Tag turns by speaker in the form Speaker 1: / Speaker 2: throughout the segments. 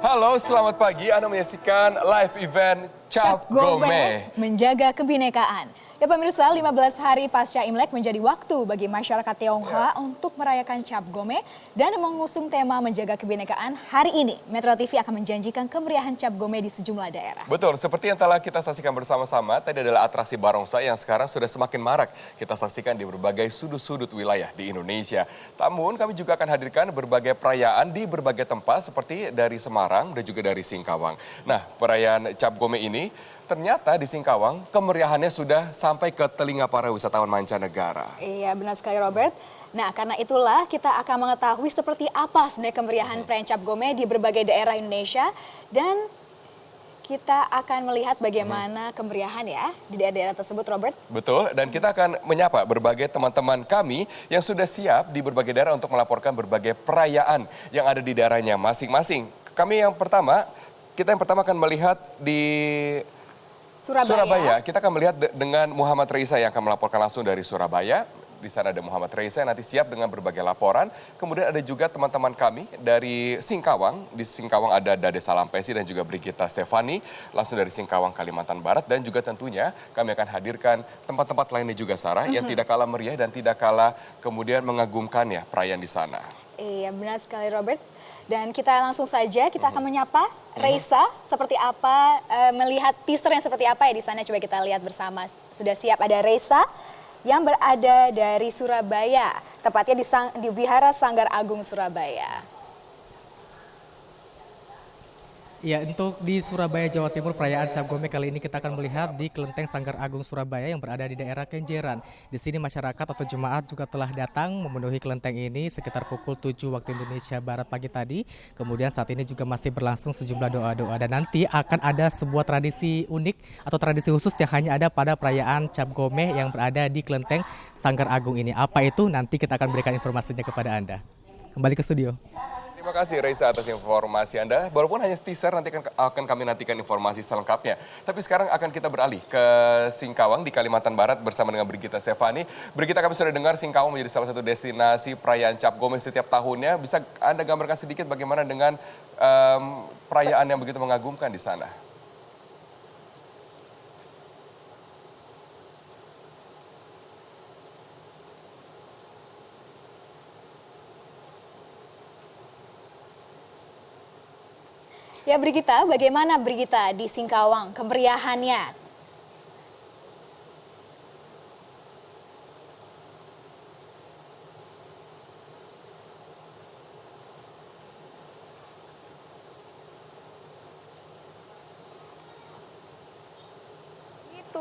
Speaker 1: Halo, selamat pagi. Anda menyaksikan live event Cap Gome.
Speaker 2: Menjaga kebinekaan. Ya pemirsa, 15 hari pasca Imlek menjadi waktu bagi masyarakat Tionghoa untuk merayakan Cap Gome dan mengusung tema menjaga kebinekaan. Hari ini, Metro TV akan menjanjikan kemeriahan Cap Gome di sejumlah daerah.
Speaker 1: Betul, seperti yang telah kita saksikan bersama-sama, tadi adalah atraksi barongsai yang sekarang sudah semakin marak kita saksikan di berbagai sudut-sudut wilayah di Indonesia. Namun, kami juga akan hadirkan berbagai perayaan di berbagai tempat seperti dari Semarang dan juga dari Singkawang. Nah, perayaan Cap Gome ini ternyata di Singkawang kemeriahannya sudah sampai ke telinga para wisatawan mancanegara.
Speaker 2: Iya benar sekali Robert. Nah karena itulah kita akan mengetahui seperti apa sebenarnya kemeriahan perayaan Cap Gome di berbagai daerah Indonesia. Dan kita akan melihat bagaimana kemeriahan ya di daerah-daerah tersebut Robert.
Speaker 1: Betul, dan kita akan menyapa berbagai teman-teman kami yang sudah siap di berbagai daerah untuk melaporkan berbagai perayaan yang ada di daerahnya masing-masing. Kita yang pertama akan melihat di Surabaya. Kita akan melihat dengan Muhammad Reisa yang akan melaporkan langsung dari Surabaya. Di sana ada Muhammad Reisa yang nanti siap dengan berbagai laporan. Kemudian ada juga teman-teman kami dari Singkawang. Di Singkawang ada Dade Salampesi dan juga Brigita Stefani. Langsung dari Singkawang, Kalimantan Barat. Dan juga tentunya kami akan hadirkan tempat-tempat lainnya juga Sarah. Yang tidak kalah meriah dan tidak kalah kemudian mengagumkan ya perayaan di sana.
Speaker 2: Iya benar sekali Robert. Dan kita langsung saja kita akan menyapa Reisa seperti apa, melihat teaser yang seperti apa ya di sana. Coba kita lihat bersama. Sudah siap ada Reisa yang berada dari Surabaya, tepatnya di Wihara Sanggar Agung Surabaya.
Speaker 3: Ya, untuk di Surabaya, Jawa Timur, perayaan Cap Gome kali ini kita akan melihat di Kelenteng Sanggar Agung Surabaya yang berada di daerah Kenjeran. Di sini masyarakat atau jemaat juga telah datang memenuhi kelenteng ini sekitar pukul 7 waktu Indonesia Barat pagi tadi. Kemudian saat ini juga masih berlangsung sejumlah doa-doa dan nanti akan ada sebuah tradisi unik atau tradisi khusus yang hanya ada pada perayaan Cap Gome yang berada di Kelenteng Sanggar Agung ini. Apa itu? Nanti kita akan berikan informasinya kepada Anda. Kembali ke studio.
Speaker 1: Terima kasih Reisa atas informasi Anda. Walaupun hanya teaser, nanti akan kami nantikan informasi selengkapnya. Tapi sekarang akan kita beralih ke Singkawang di Kalimantan Barat bersama dengan Brigita Stefani. Brigita, kami sudah dengar Singkawang menjadi salah satu destinasi perayaan Cap Gome setiap tahunnya. Bisa Anda gambarkan sedikit bagaimana dengan perayaan yang begitu mengagumkan di sana?
Speaker 2: Ya Brigita, bagaimana Brigita di Singkawang kemeriahannya?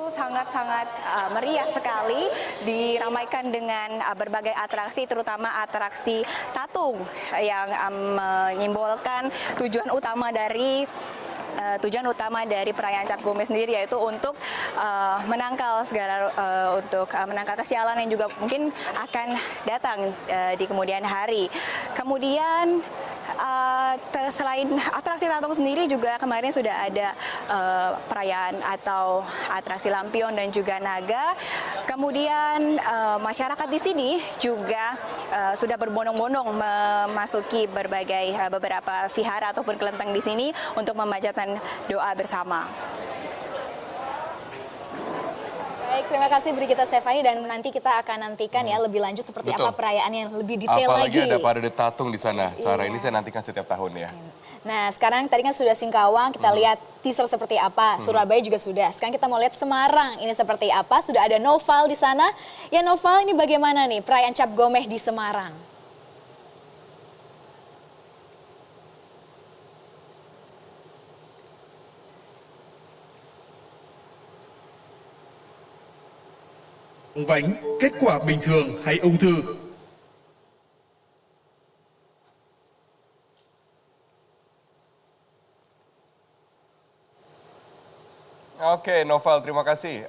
Speaker 4: Sangat-sangat meriah sekali, diramaikan dengan berbagai atraksi, terutama atraksi tatung yang menyimbolkan tujuan utama dari perayaan Cap Gome sendiri, yaitu untuk menangkal kesialan yang juga mungkin akan datang di kemudian hari. Kemudian selain atraksi tatung sendiri juga kemarin sudah ada perayaan atau atraksi lampion dan juga naga. Kemudian masyarakat di sini juga sudah berbondong-bondong memasuki beberapa vihara ataupun kelenteng di sini untuk memanjatkan doa bersama.
Speaker 2: Baik, terima kasih Brigita Stefani dan nanti kita akan nantikan ya lebih lanjut seperti apa perayaan yang lebih detail
Speaker 1: Apalagi
Speaker 2: lagi.
Speaker 1: ada parade tatung di sana, Sarah. Ini saya nantikan setiap tahun ya.
Speaker 2: Nah sekarang tadi kan sudah Singkawang, kita lihat teaser seperti apa, Surabaya juga sudah. Sekarang kita mau lihat Semarang, ini seperti apa, sudah ada Noval di sana. Ya Noval, ini bagaimana nih perayaan Cap Gome di Semarang?
Speaker 5: Vánh, kết quả bình thường hay ung thư.
Speaker 1: Oke, Noval, terima kasih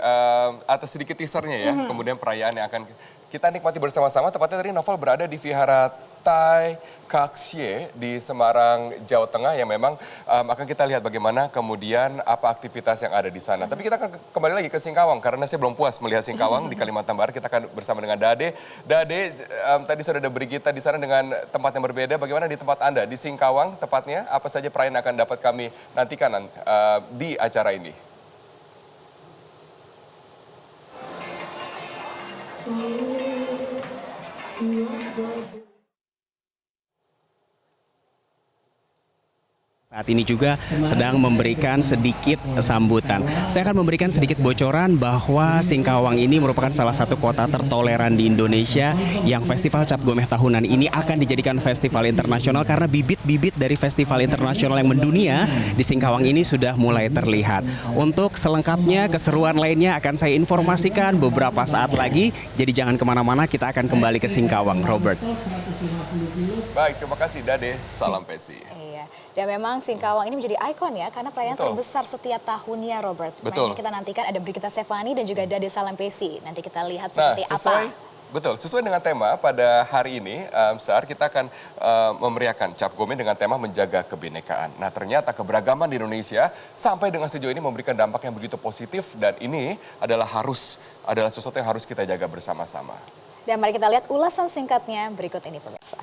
Speaker 1: atas sedikit teasernya ya. Kemudian perayaan yang akan kita nikmati bersama-sama. Tepatnya tadi Noval berada di Vihara Pantai Kaksie di Semarang, Jawa Tengah yang memang akan kita lihat bagaimana kemudian apa aktivitas yang ada di sana. Tapi kita akan kembali lagi ke Singkawang karena saya belum puas melihat Singkawang di Kalimantan Barat. Kita akan bersama dengan Dade. Dade, tadi sudah ada Brigita di sana dengan tempat yang berbeda. Bagaimana di tempat Anda? Di Singkawang tepatnya, apa saja perayaan yang akan dapat kami nantikan di acara ini?
Speaker 6: Saat ini juga sedang memberikan sedikit sambutan. Saya akan memberikan sedikit bocoran bahwa Singkawang ini merupakan salah satu kota tertoleran di Indonesia yang Festival Cap Gomeh tahunan ini akan dijadikan festival internasional karena bibit-bibit dari festival internasional yang mendunia di Singkawang ini sudah mulai terlihat. Untuk selengkapnya, keseruan lainnya akan saya informasikan beberapa saat lagi. Jadi jangan kemana-mana, kita akan kembali ke Singkawang, Robert.
Speaker 1: Baik, terima kasih Dade. Salam Pesi.
Speaker 2: Iya, dan memang Singkawang ini menjadi ikon ya, karena perayaan terbesar setiap tahunnya, Robert.
Speaker 1: Betul.
Speaker 2: Makanya kita nantikan ada Brigita Stefani dan juga Dade Salampesi. Nanti kita lihat seperti apa.
Speaker 1: Betul, sesuai dengan tema pada hari ini, Sar, kita akan memeriahkan Cap Gomeh dengan tema menjaga kebinekaan. Nah, ternyata keberagaman di Indonesia sampai dengan sejauh ini memberikan dampak yang begitu positif dan ini adalah sesuatu yang harus kita jaga bersama-sama.
Speaker 2: Dan mari kita lihat ulasan singkatnya berikut ini, pemirsa.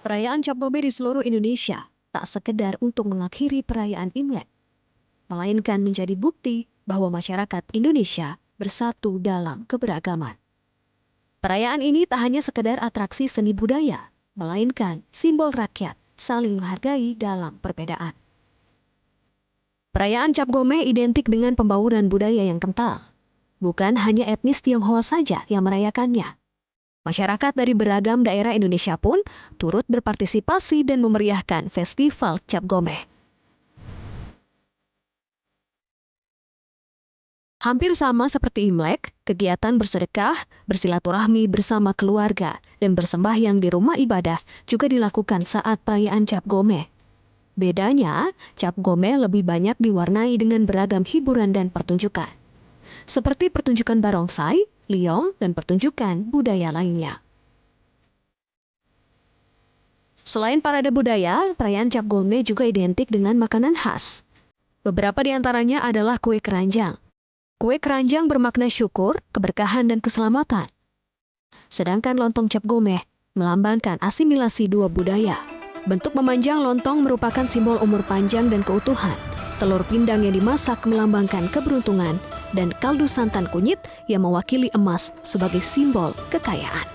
Speaker 7: Perayaan Cap Gomeh di seluruh Indonesia tak sekedar untuk mengakhiri perayaan Imlek, melainkan menjadi bukti bahwa masyarakat Indonesia bersatu dalam keberagaman. Perayaan ini tak hanya sekedar atraksi seni budaya, melainkan simbol rakyat saling menghargai dalam perbedaan. Perayaan Cap Gomeh identik dengan pembauran budaya yang kental. Bukan hanya etnis Tionghoa saja yang merayakannya. Masyarakat dari beragam daerah Indonesia pun turut berpartisipasi dan memeriahkan Festival Cap Gomeh. Hampir sama seperti Imlek, kegiatan bersedekah, bersilaturahmi bersama keluarga, dan bersembahyang di rumah ibadah juga dilakukan saat perayaan Cap Gomeh. Bedanya, Cap Gomeh lebih banyak diwarnai dengan beragam hiburan dan pertunjukan, seperti pertunjukan barongsai, liong, dan pertunjukan budaya lainnya. Selain parade budaya, perayaan Cap Gomeh juga identik dengan makanan khas. Beberapa di antaranya adalah kue keranjang. Kue keranjang bermakna syukur, keberkahan, dan keselamatan. Sedangkan lontong Cap Gomeh melambangkan asimilasi dua budaya. Bentuk memanjang lontong merupakan simbol umur panjang dan keutuhan. Telur pindang yang dimasak melambangkan keberuntungan, dan kaldu santan kunyit yang mewakili emas sebagai simbol kekayaan.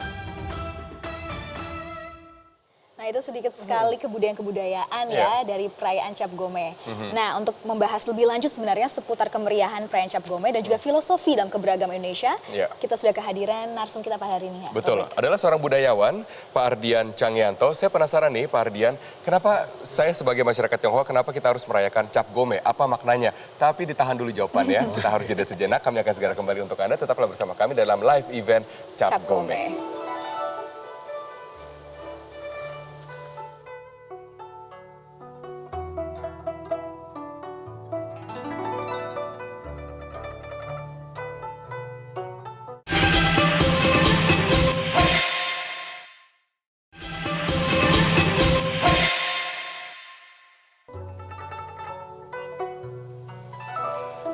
Speaker 2: Nah, itu sedikit sekali kebudayaan-kebudayaan ya dari perayaan Cap Gomeh. Nah, untuk membahas lebih lanjut sebenarnya seputar kemeriahan perayaan Cap Gomeh dan juga filosofi dalam keberagaman Indonesia, kita sudah kehadiran narsum kita pada hari ini. Ya,
Speaker 1: betul,
Speaker 2: Robert.
Speaker 1: adalah seorang budayawan, Pak Ardian Cangyanto. Saya penasaran nih Pak Ardian, kenapa saya sebagai masyarakat Tionghoa, kenapa kita harus merayakan Cap Gomeh? Apa maknanya? Tapi ditahan dulu jawabannya, kita harus jeda sejenak. Kami akan segera kembali untuk Anda, tetaplah bersama kami dalam live event Cap Gomeh.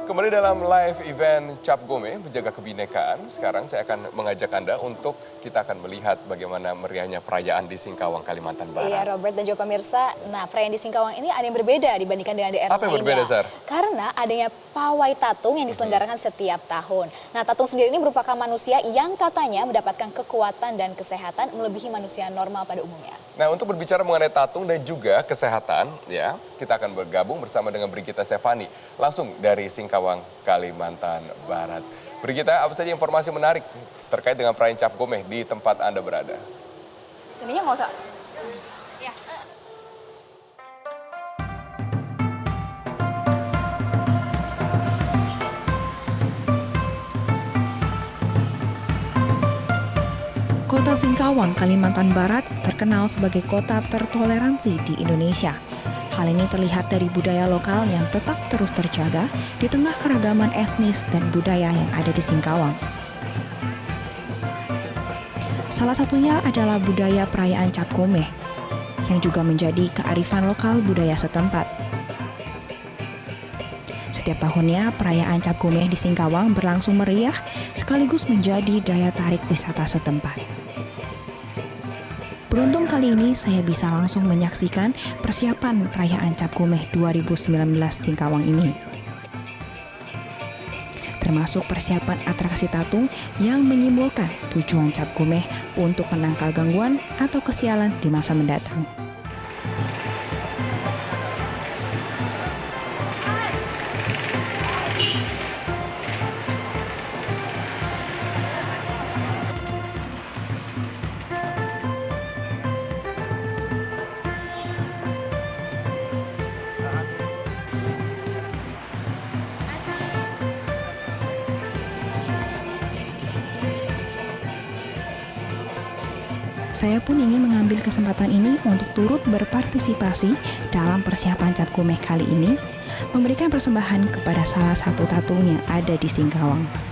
Speaker 1: Kembali dalam live event Cap Gomeh, menjaga kebinekaan. Sekarang saya akan mengajak Anda untuk kita akan melihat bagaimana meriahnya perayaan di Singkawang, Kalimantan Barat.
Speaker 2: Iya, Robert dan juga pemirsa. Nah, perayaan di Singkawang ini ada yang berbeda dibandingkan dengan daerah lainnya.
Speaker 1: Apa yang berbeda, Sar?
Speaker 2: Karena adanya pawai tatung yang diselenggarakan setiap tahun. Nah, tatung sendiri ini merupakan manusia yang katanya mendapatkan kekuatan dan kesehatan melebihi manusia normal pada umumnya.
Speaker 1: Nah, untuk berbicara mengenai tatung dan juga kesehatan, ya, kita akan bergabung bersama dengan Brigita Stefani, langsung dari Singkawang, Kalimantan Barat. Brigita, apa saja informasi menarik terkait dengan perayaan Cap Gomeh di tempat Anda berada?
Speaker 2: Ininya nggak usah. Ya.
Speaker 8: Kota Singkawang, Kalimantan Barat terkenal sebagai kota tertoleransi di Indonesia. Hal ini terlihat dari budaya lokal yang tetap terus terjaga di tengah keragaman etnis dan budaya yang ada di Singkawang. Salah satunya adalah budaya perayaan Cap Gomeh, yang juga menjadi kearifan lokal budaya setempat. Setiap tahunnya, perayaan Cap Gomeh di Singkawang berlangsung meriah sekaligus menjadi daya tarik wisata setempat. Beruntung kali ini saya bisa langsung menyaksikan persiapan perayaan Cap Gomeh 2019 Singkawang ini. Termasuk persiapan atraksi tatung yang menyimbolkan tujuan Cap Gomeh untuk menangkal gangguan atau kesialan di masa mendatang. Saya pun ingin mengambil kesempatan ini untuk turut berpartisipasi dalam persiapan Cap Gomeh kali ini, memberikan persembahan kepada salah satu tatung yang ada di Singkawang.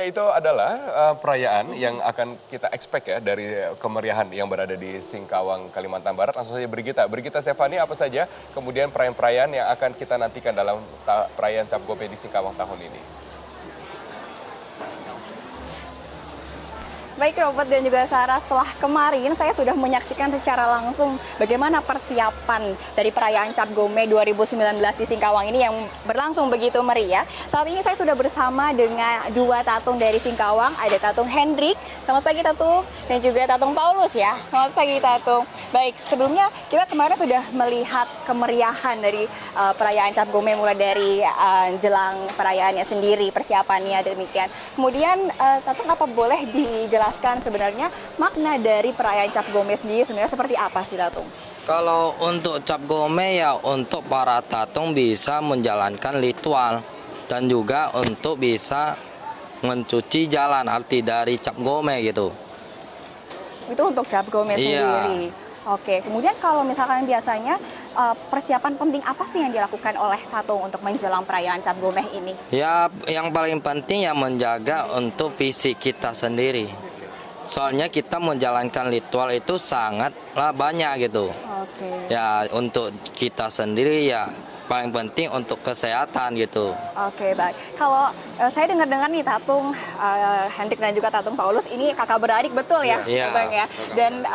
Speaker 1: Ya, itu adalah perayaan yang akan kita expect ya dari kemeriahan yang berada di Singkawang, Kalimantan Barat. Langsung saja Brigita Stefani, apa saja kemudian perayaan-perayaan yang akan kita nantikan dalam perayaan Cap Gomeh di Singkawang tahun ini?
Speaker 4: Baik Robert dan juga Sarah, setelah kemarin saya sudah menyaksikan secara langsung bagaimana persiapan dari perayaan Cap Gomeh 2019 di Singkawang ini yang berlangsung begitu meriah. Saat ini saya sudah bersama dengan dua tatung dari Singkawang, ada tatung Hendrik, selamat pagi tatung, dan juga tatung Paulus ya, selamat pagi tatung. Baik, sebelumnya kita kemarin sudah melihat kemeriahan dari perayaan Cap Gomeh mulai dari jelang perayaannya sendiri, persiapannya demikian. Kemudian tatung apa boleh dijelaskan sebenarnya makna dari perayaan Cap Gomeh sendiri sebenarnya seperti apa sih tatung?
Speaker 9: Kalau untuk Cap Gomeh ya untuk para tatung bisa menjalankan ritual dan juga untuk bisa mencuci jalan arti dari Cap Gomeh gitu.
Speaker 4: Itu untuk Cap Gomeh sendiri. Oke, kemudian kalau misalkan biasanya persiapan penting apa sih yang dilakukan oleh tatung untuk menjelang perayaan Cap Gomeh ini? Ya,
Speaker 9: yang paling penting ya menjaga untuk fisik kita sendiri. Soalnya kita menjalankan ritual itu sangatlah banyak gitu.
Speaker 4: Oke.
Speaker 9: Ya, untuk kita sendiri ya paling penting untuk kesehatan gitu.
Speaker 4: Oke, baik. Kalau saya dengar-dengar nih tatung Hendrik dan juga tatung Paulus ini kakak beradik betul ya,
Speaker 9: Iya.
Speaker 4: Bang ya. Dan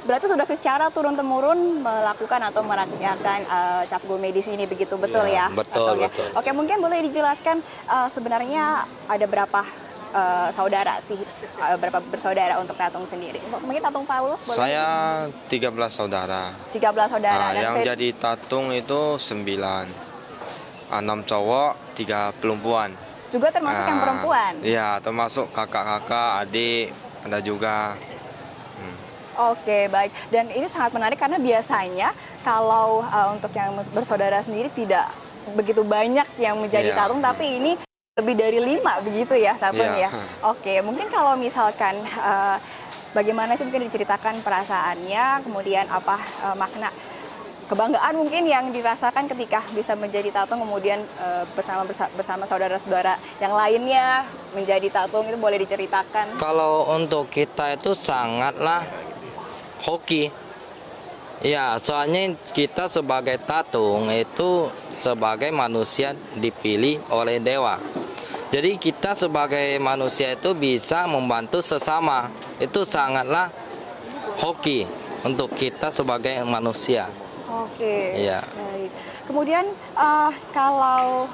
Speaker 4: berarti sudah secara turun-temurun melakukan atau merayakan Cap Gomeh di sini begitu betul ya?
Speaker 9: Betul,
Speaker 4: ya?
Speaker 9: betul.
Speaker 4: Oke, mungkin boleh dijelaskan sebenarnya ada berapa saudara sih, berapa bersaudara untuk tatung sendiri? Mungkin tatung Paulus boleh?
Speaker 10: Saya 13 saudara.
Speaker 4: 13 saudara.
Speaker 10: Nah,
Speaker 4: Dan
Speaker 10: yang jadi tatung itu 9. 6 cowok, 3 perempuan.
Speaker 4: juga termasuk yang perempuan?
Speaker 10: Iya, termasuk kakak-kakak, adik, ada juga.
Speaker 4: Oke, baik. Dan ini sangat menarik karena biasanya kalau untuk yang bersaudara sendiri tidak begitu banyak yang menjadi tatung, tapi ini lebih dari 5 begitu ya tatung ya. Oke, mungkin kalau misalkan bagaimana sih mungkin diceritakan perasaannya, kemudian apa makna kebanggaan mungkin yang dirasakan ketika bisa menjadi tatung, kemudian bersama saudara-saudara yang lainnya menjadi tatung, itu boleh diceritakan?
Speaker 9: Kalau untuk kita itu sangatlah hoki. Ya, soalnya kita sebagai tatung itu sebagai manusia dipilih oleh dewa. Jadi kita sebagai manusia itu bisa membantu sesama. Itu sangatlah hoki untuk kita sebagai manusia.
Speaker 4: Oke.
Speaker 9: Iya.
Speaker 4: Baik. Kemudian kalau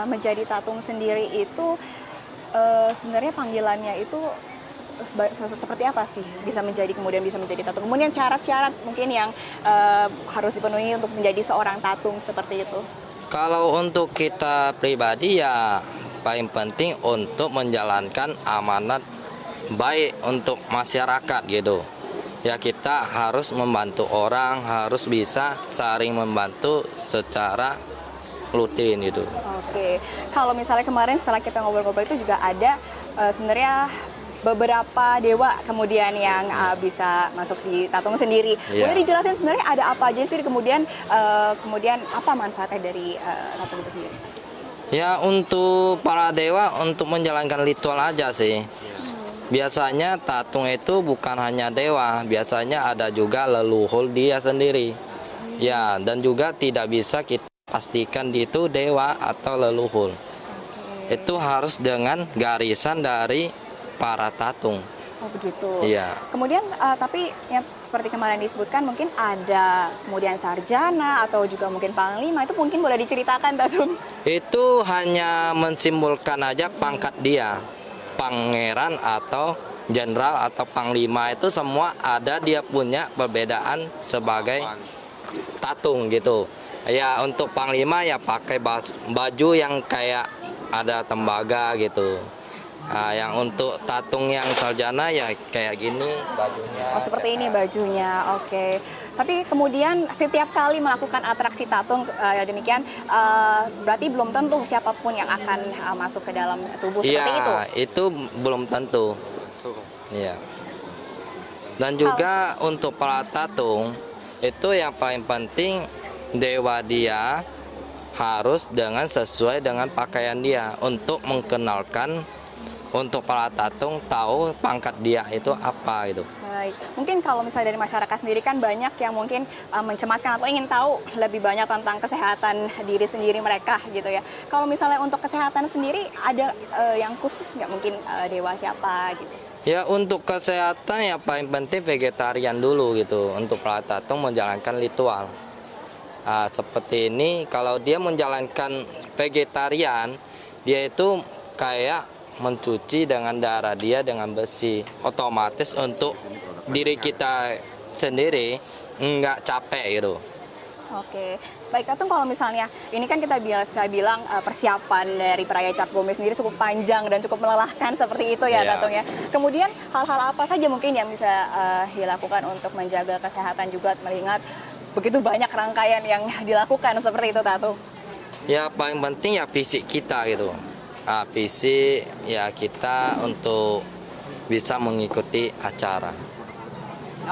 Speaker 4: menjadi tatung sendiri itu sebenarnya panggilannya itu seperti apa sih bisa menjadi tatung? Kemudian syarat-syarat mungkin yang harus dipenuhi untuk menjadi seorang tatung seperti itu?
Speaker 9: Kalau untuk kita pribadi ya paling penting untuk menjalankan amanat baik untuk masyarakat gitu. Ya kita harus membantu orang, harus bisa saling membantu secara rutin gitu.
Speaker 4: Oke, kalau misalnya kemarin setelah kita ngobrol-ngobrol itu juga ada sebenarnya beberapa dewa kemudian yang bisa masuk di tatung sendiri. Boleh dijelasin sebenarnya ada apa aja sih kemudian apa manfaatnya dari tatung itu sendiri?
Speaker 9: Ya untuk para dewa untuk menjalankan ritual aja sih. Biasanya tatung itu bukan hanya dewa, biasanya ada juga leluhur dia sendiri. Ya, dan juga tidak bisa kita pastikan itu dewa atau leluhur. Itu harus dengan garisan dari para tatung.
Speaker 4: Oh begitu.
Speaker 9: Iya.
Speaker 4: Kemudian tapi yang seperti kemarin disebutkan mungkin ada kemudian sarjana atau juga mungkin panglima, itu mungkin boleh diceritakan tatung?
Speaker 9: Itu hanya mensimbolkan aja pangkat dia. Pangeran atau jenderal atau panglima itu semua ada dia punya perbedaan sebagai tatung gitu. Ya untuk panglima ya pakai baju yang kayak ada tembaga gitu. Nah, yang untuk tatung yang sarjana ya kayak gini bajunya.
Speaker 4: Oh seperti ini bajunya, oke. Tapi kemudian setiap kali melakukan atraksi tatung demikian berarti belum tentu siapapun yang akan masuk ke dalam tubuh seperti itu.
Speaker 9: Iya, itu belum tentu. Iya. Dan juga untuk para tatung itu yang paling penting dewa dia harus sesuai dengan pakaian dia untuk mengenalkan untuk para tatung tahu pangkat dia itu apa itu.
Speaker 4: Baik, mungkin kalau misalnya dari masyarakat sendiri kan banyak yang mungkin mencemaskan atau ingin tahu lebih banyak tentang kesehatan diri sendiri mereka gitu ya. Kalau misalnya untuk kesehatan sendiri ada yang khusus nggak mungkin dewa siapa gitu?
Speaker 9: Ya untuk kesehatan ya paling penting vegetarian dulu gitu untuk para tatung menjalankan ritual. Nah, seperti ini kalau dia menjalankan vegetarian dia itu kayak mencuci dengan darah dia dengan bersih, otomatis untuk diri kita sendiri nggak capek gitu.
Speaker 4: Oke, baik Tatung, kalau misalnya ini kan kita biasa bilang persiapan dari perayaan Cap Gome sendiri cukup panjang dan cukup melelahkan seperti itu ya Tatung ya. Kemudian hal-hal apa saja mungkin yang bisa dilakukan untuk menjaga kesehatan juga mengingat begitu banyak rangkaian yang dilakukan seperti itu Tatung?
Speaker 9: Ya paling penting ya fisik kita gitu. Fisik ya kita untuk bisa mengikuti acara.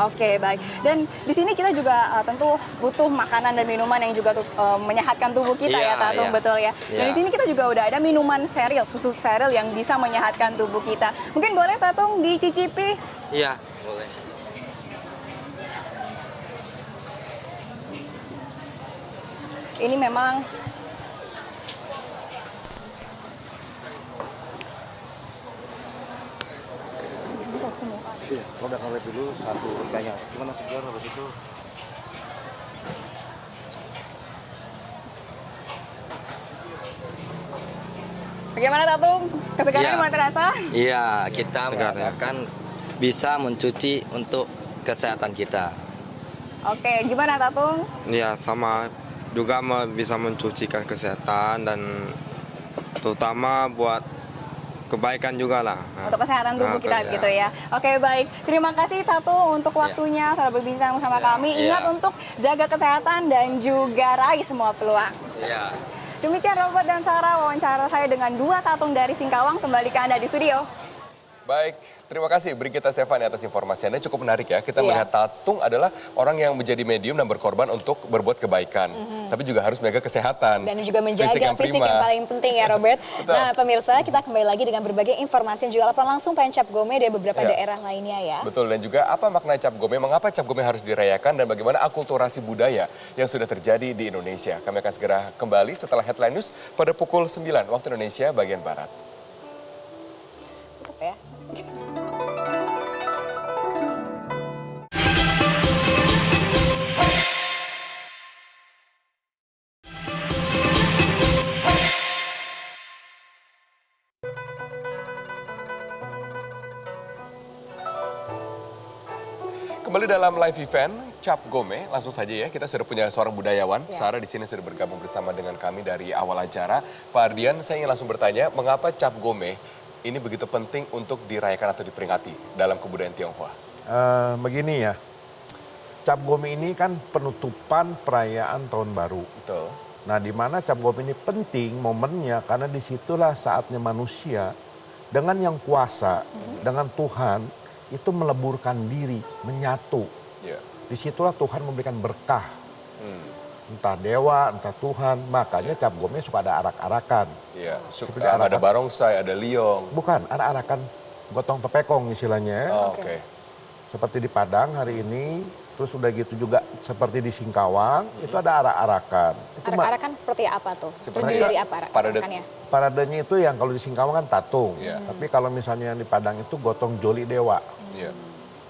Speaker 4: Oke, baik. Dan di sini kita juga tentu butuh makanan dan minuman yang juga menyehatkan tubuh kita ya Tatung, betul ya. Dan di sini kita juga udah ada minuman steril, susu steril yang bisa menyehatkan tubuh kita. Mungkin boleh Tatung dicicipi?
Speaker 9: Iya, boleh.
Speaker 4: Ini memang
Speaker 11: iya, kalau udah ngawet dulu satu banyak, gimana segar habis itu.
Speaker 4: Bagaimana Tatung? Kesegarannya mulai terasa?
Speaker 9: Iya, kita mengatakan bisa mencuci untuk kesehatan kita.
Speaker 4: Oke, gimana Tatung?
Speaker 10: Ya sama juga bisa mencucikan kesehatan dan terutama buat kebaikan juga lah.
Speaker 4: Untuk kesehatan tubuh kita gitu ya. Oke baik, terima kasih Tatung untuk waktunya saat berbincang bersama kami. Ingat untuk jaga kesehatan dan juga raih semua peluang. Demikian Robert dan Sarah wawancara saya dengan dua tatung dari Singkawang. Kembali ke Anda di studio.
Speaker 1: Baik, terima kasih Brigita Stefani atas informasi Anda. Cukup menarik ya, kita melihat tatung adalah orang yang menjadi medium dan berkorban untuk berbuat kebaikan. Tapi juga harus menjaga kesehatan.
Speaker 2: Dan juga menjaga fisik yang paling penting ya Robert. Nah pemirsa, kita kembali lagi dengan berbagai informasi yang juga laporan langsung perayaan Cap Gome dari beberapa daerah lainnya ya.
Speaker 1: Betul, dan juga apa makna Cap Gome, mengapa Cap Gome harus dirayakan, dan bagaimana akulturasi budaya yang sudah terjadi di Indonesia. Kami akan segera kembali setelah Headline News pada pukul 9 waktu Indonesia bagian Barat.
Speaker 2: Tutup ya.
Speaker 1: Kembali dalam live event Cap Gome, langsung saja ya kita sudah punya seorang budayawan. Sarah di sini sudah bergabung bersama dengan kami dari awal acara. Pak Ardian, saya ingin langsung bertanya, mengapa Cap Gome ini begitu penting untuk dirayakan atau diperingati dalam kebudayaan Tionghoa?
Speaker 11: Begini ya, Cap Gome ini kan penutupan perayaan Tahun Baru.
Speaker 1: Betul.
Speaker 11: Nah, di mana Cap Gome ini penting momennya karena disitulah saatnya manusia dengan yang kuasa, dengan Tuhan itu meleburkan diri, menyatu.
Speaker 1: Yeah.
Speaker 11: Disitulah Tuhan memberikan berkah. Entah dewa, entah Tuhan. Makanya Cap Gome suka ada arak-arakan.
Speaker 1: Iya, ada barongsai, ada liong.
Speaker 11: Bukan, ada arakan gotong tepekong istilahnya.
Speaker 1: Oke.
Speaker 11: Seperti di Padang hari ini, terus udah gitu juga seperti di Singkawang, itu ada arak-arakan.
Speaker 2: Arak-arakan seperti apa tuh?
Speaker 11: Seperti
Speaker 2: Terdiri dari apa arak-arakannya?
Speaker 11: Paradenya itu yang kalau di Singkawang kan tatung. Tapi kalau misalnya yang di Padang itu gotong joli dewa.
Speaker 1: Iya.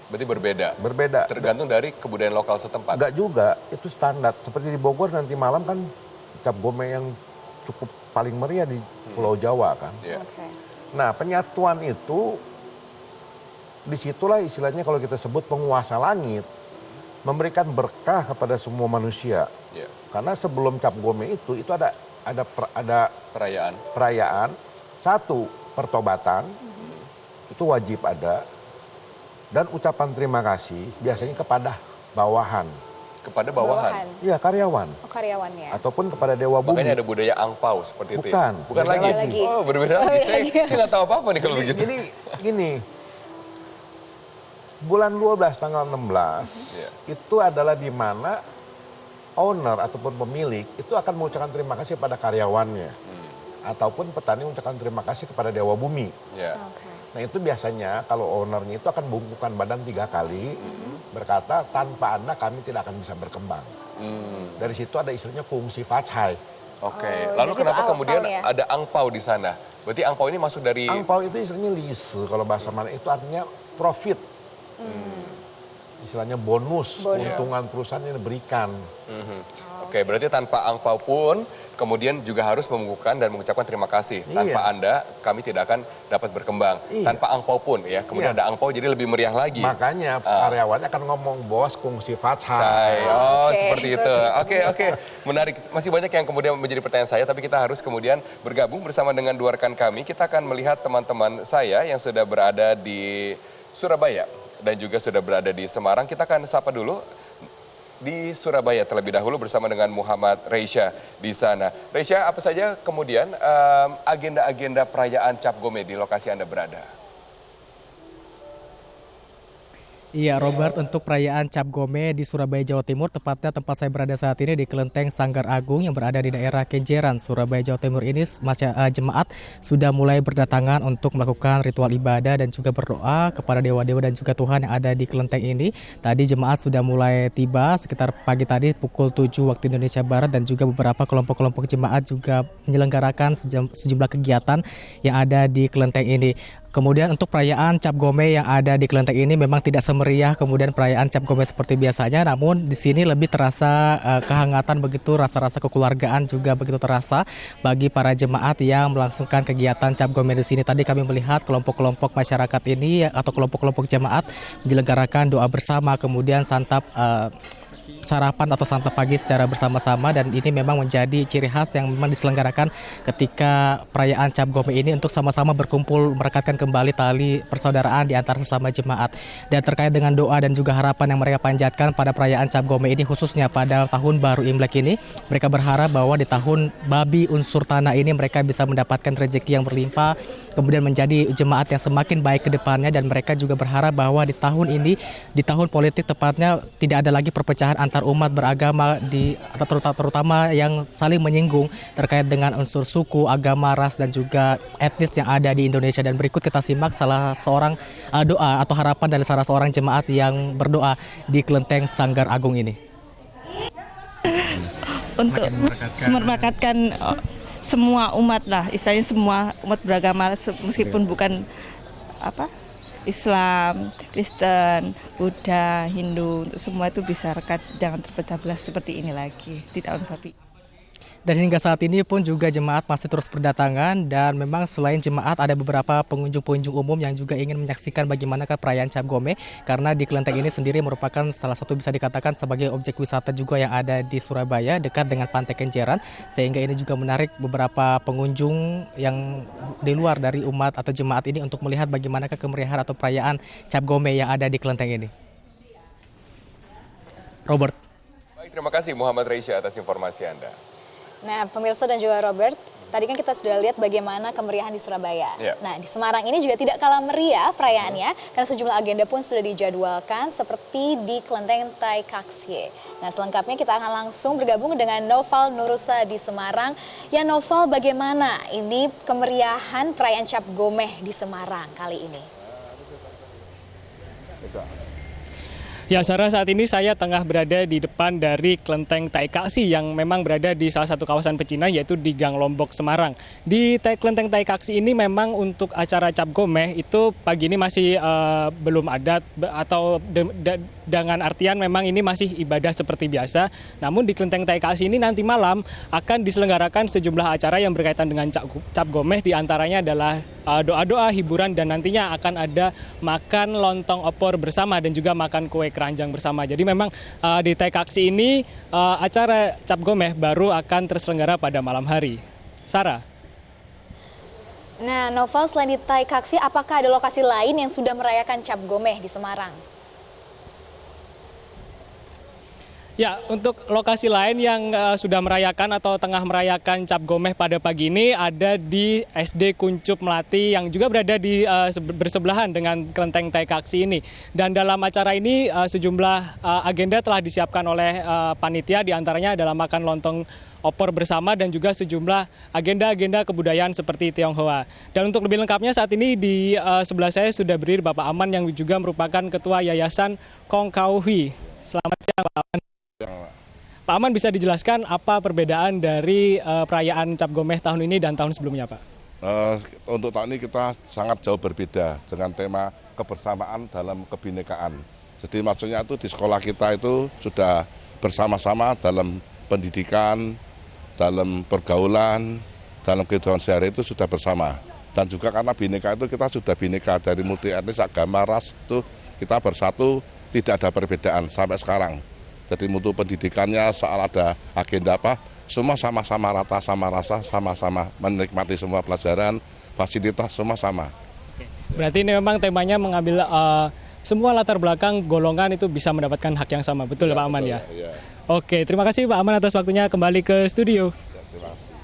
Speaker 1: Berarti berbeda?
Speaker 11: Berbeda.
Speaker 1: Tergantung dari kebudayaan lokal setempat?
Speaker 11: Enggak juga, itu standar. Seperti di Bogor nanti malam kan Cap Gome yang cukup paling meriah di Pulau Jawa kan.
Speaker 1: Yeah.
Speaker 2: Okay.
Speaker 11: Nah, penyatuan itu disitulah istilahnya kalau kita sebut penguasa langit memberikan berkah kepada semua manusia.
Speaker 1: Yeah.
Speaker 11: Karena sebelum Cap Gome itu ada perayaan. Satu, pertobatan. Itu wajib ada. Dan ucapan terima kasih biasanya kepada bawahan.
Speaker 1: Kepada bawahan?
Speaker 11: Iya, karyawan.
Speaker 2: Oh, karyawan ya.
Speaker 11: Ataupun kepada dewa bumi.
Speaker 1: Makanya ada budaya angpau seperti itu
Speaker 11: Bukan,
Speaker 1: ya? Bukan lagi? Oh, berbeda lagi. Saya nggak tahu apa-apa nih kalau begitu.
Speaker 11: Jadi gini, bulan 12 tanggal 16 itu adalah di mana owner ataupun pemilik itu akan mengucapkan terima kasih pada karyawannya. Ataupun petani mengucapkan terima kasih kepada dewa bumi.
Speaker 2: Okay.
Speaker 11: Nah itu biasanya kalau ownernya itu akan bungkukan badan 3 kali berkata tanpa Anda kami tidak akan bisa berkembang. Dari situ ada istilahnya kungsi facai.
Speaker 1: Oke, lalu kenapa kemudian ada angpau di sana? Berarti angpau ini masuk dari...
Speaker 11: Angpau itu istilahnya lise kalau bahasa mana itu artinya profit. Istilahnya bonus, keuntungan perusahaan yang diberikan.
Speaker 1: Oke, berarti tanpa angpau pun kemudian juga harus membungkukkan dan mengucapkan terima kasih. Tanpa Anda, kami tidak akan dapat berkembang. Tanpa angpau pun ya, kemudian ada angpau jadi lebih meriah lagi.
Speaker 11: Makanya karyawannya akan ngomong bos kungsi facai.
Speaker 1: Oh, seperti itu. Oke. Menarik. Masih banyak yang kemudian menjadi pertanyaan saya, tapi kita harus kemudian bergabung bersama dengan dua rekan kami. Kita akan melihat teman-teman saya yang sudah berada di Surabaya dan juga sudah berada di Semarang. Kita akan sapa dulu di Surabaya terlebih dahulu bersama dengan Muhammad Reisha di sana. Reisha, apa saja kemudian agenda-agenda perayaan Cap Gome di lokasi Anda berada?
Speaker 3: Iya, Robert, untuk perayaan Cap Gome di Surabaya, Jawa Timur, tepatnya tempat saya berada saat ini di Kelenteng Sanggar Agung yang berada di daerah Kenjeran, Surabaya, Jawa Timur ini, jemaat sudah mulai berdatangan untuk melakukan ritual ibadah dan juga berdoa kepada dewa-dewa dan juga Tuhan yang ada di kelenteng ini. Tadi jemaat sudah mulai tiba sekitar pagi tadi pukul 7 waktu Indonesia Barat dan juga beberapa kelompok-kelompok jemaat juga menyelenggarakan sejumlah kegiatan yang ada di kelenteng ini. Kemudian untuk perayaan Cap Gome yang ada di kelenteng ini memang tidak semeriah kemudian perayaan Cap Gome seperti biasanya, namun di sini lebih terasa kehangatan begitu, rasa-rasa kekeluargaan juga begitu terasa bagi para jemaat yang melangsungkan kegiatan Cap Gome di sini. Tadi kami melihat kelompok-kelompok masyarakat ini atau kelompok-kelompok jemaat menyelenggarakan doa bersama, kemudian santap sarapan atau santap pagi secara bersama-sama, dan ini memang menjadi ciri khas yang memang diselenggarakan ketika perayaan Cap Gome ini untuk sama-sama berkumpul merekatkan kembali tali persaudaraan di antara sesama jemaat. Dan terkait dengan doa dan juga harapan yang mereka panjatkan pada perayaan Cap Gome ini, khususnya pada tahun baru Imlek ini, mereka berharap bahwa di tahun babi unsur tanah ini mereka bisa mendapatkan rezeki yang berlimpah, kemudian menjadi jemaat yang semakin baik ke depannya, dan mereka juga berharap bahwa di tahun ini, di tahun politik tepatnya, tidak ada lagi perpecahan antar umat beragama terutama yang saling menyinggung terkait dengan unsur suku, agama, ras dan juga etnis yang ada di Indonesia. Dan berikut kita simak salah seorang doa atau harapan dari salah seorang jemaat yang berdoa di Kelenteng Sanggar Agung ini.
Speaker 12: Untuk merekatkan semua umat lah, istilahnya semua umat beragama meskipun bukan Islam, Kristen, Buddha, Hindu, untuk semua itu bisa rekat, jangan terpecah belah seperti ini lagi di tahun babi.
Speaker 3: Dan hingga saat ini pun juga jemaat masih terus berdatangan dan memang selain jemaat ada beberapa pengunjung-pengunjung umum yang juga ingin menyaksikan bagaimana perayaan Cap Gomeh karena di kelenteng ini sendiri merupakan salah satu bisa dikatakan sebagai objek wisata juga yang ada di Surabaya dekat dengan Pantai Kenjeran sehingga ini juga menarik beberapa pengunjung yang di luar dari umat atau jemaat ini untuk melihat bagaimana kemeriahan atau perayaan Cap Gomeh yang ada di kelenteng ini. Robert.
Speaker 1: Baik, terima kasih Muhammad Reisha atas informasi Anda.
Speaker 2: Nah, pemirsa dan juga Robert, tadi kan kita sudah lihat bagaimana kemeriahan di Surabaya. Nah, di Semarang ini juga tidak kalah meriah perayaannya karena sejumlah agenda pun sudah dijadwalkan seperti di Kelenteng Tai Kaksye. Nah, selengkapnya kita akan langsung bergabung dengan Noval Nurusa di Semarang. Ya, Noval, bagaimana ini kemeriahan perayaan Cap Gomeh di Semarang kali ini?
Speaker 13: Ya Sarah, saat ini saya tengah berada di depan dari Kelenteng Tai Kaksi yang memang berada di salah satu kawasan pecinan yaitu di Gang Lombok, Semarang. Di Kelenteng Tai Kaksi ini memang untuk acara Cap Gomeh itu pagi ini masih belum ada atau dengan artian memang ini masih ibadah seperti biasa. Namun di Kelenteng Tai Kaksi ini nanti malam akan diselenggarakan sejumlah acara yang berkaitan dengan Cap Gomeh, diantaranya adalah doa-doa, hiburan, dan nantinya akan ada makan lontong opor bersama dan juga makan kue keranjang bersama. Jadi memang di Tai Kaksi ini acara Cap Gomeh baru akan terselenggara pada malam hari. Sarah.
Speaker 2: Nah, Noval, selain di Tai Kaksi, apakah ada lokasi lain yang sudah merayakan Cap Gomeh di Semarang?
Speaker 13: Ya, untuk lokasi lain yang sudah merayakan atau tengah merayakan Cap Gomeh pada pagi ini ada di SD Kuncup Melati yang juga berada di bersebelahan dengan Kelenteng Tai Kaksi ini. Dan dalam acara ini sejumlah agenda telah disiapkan oleh panitia, diantaranya adalah makan lontong opor bersama dan juga sejumlah agenda-agenda kebudayaan seperti Tionghoa. Dan untuk lebih lengkapnya saat ini di sebelah saya sudah berdiri Bapak Aman yang juga merupakan Ketua Yayasan Kong Kau Hui. Selamat siang Pak Aman. Pak Aman, bisa dijelaskan apa perbedaan dari perayaan Cap Gomeh tahun ini dan tahun sebelumnya, Pak?
Speaker 14: Untuk tahun ini kita sangat jauh berbeda dengan tema kebersamaan dalam kebinekaan. Jadi maksudnya itu di sekolah kita itu sudah bersama-sama dalam pendidikan, dalam pergaulan, dalam kehidupan sehari itu sudah bersama. Dan juga karena bineka itu kita sudah bineka dari multi etnis, agama, ras itu kita bersatu, tidak ada perbedaan sampai sekarang. Jadi mutu pendidikannya soal ada agenda apa, semua sama-sama rata, sama rasa, sama-sama menikmati semua pelajaran, fasilitas semua sama.
Speaker 13: Berarti ini memang temanya mengambil semua latar belakang golongan itu bisa mendapatkan hak yang sama, betul ya, Pak Aman ya?
Speaker 14: Ya.
Speaker 13: Oke, terima kasih Pak Aman atas waktunya, kembali ke studio.
Speaker 14: Terima kasih.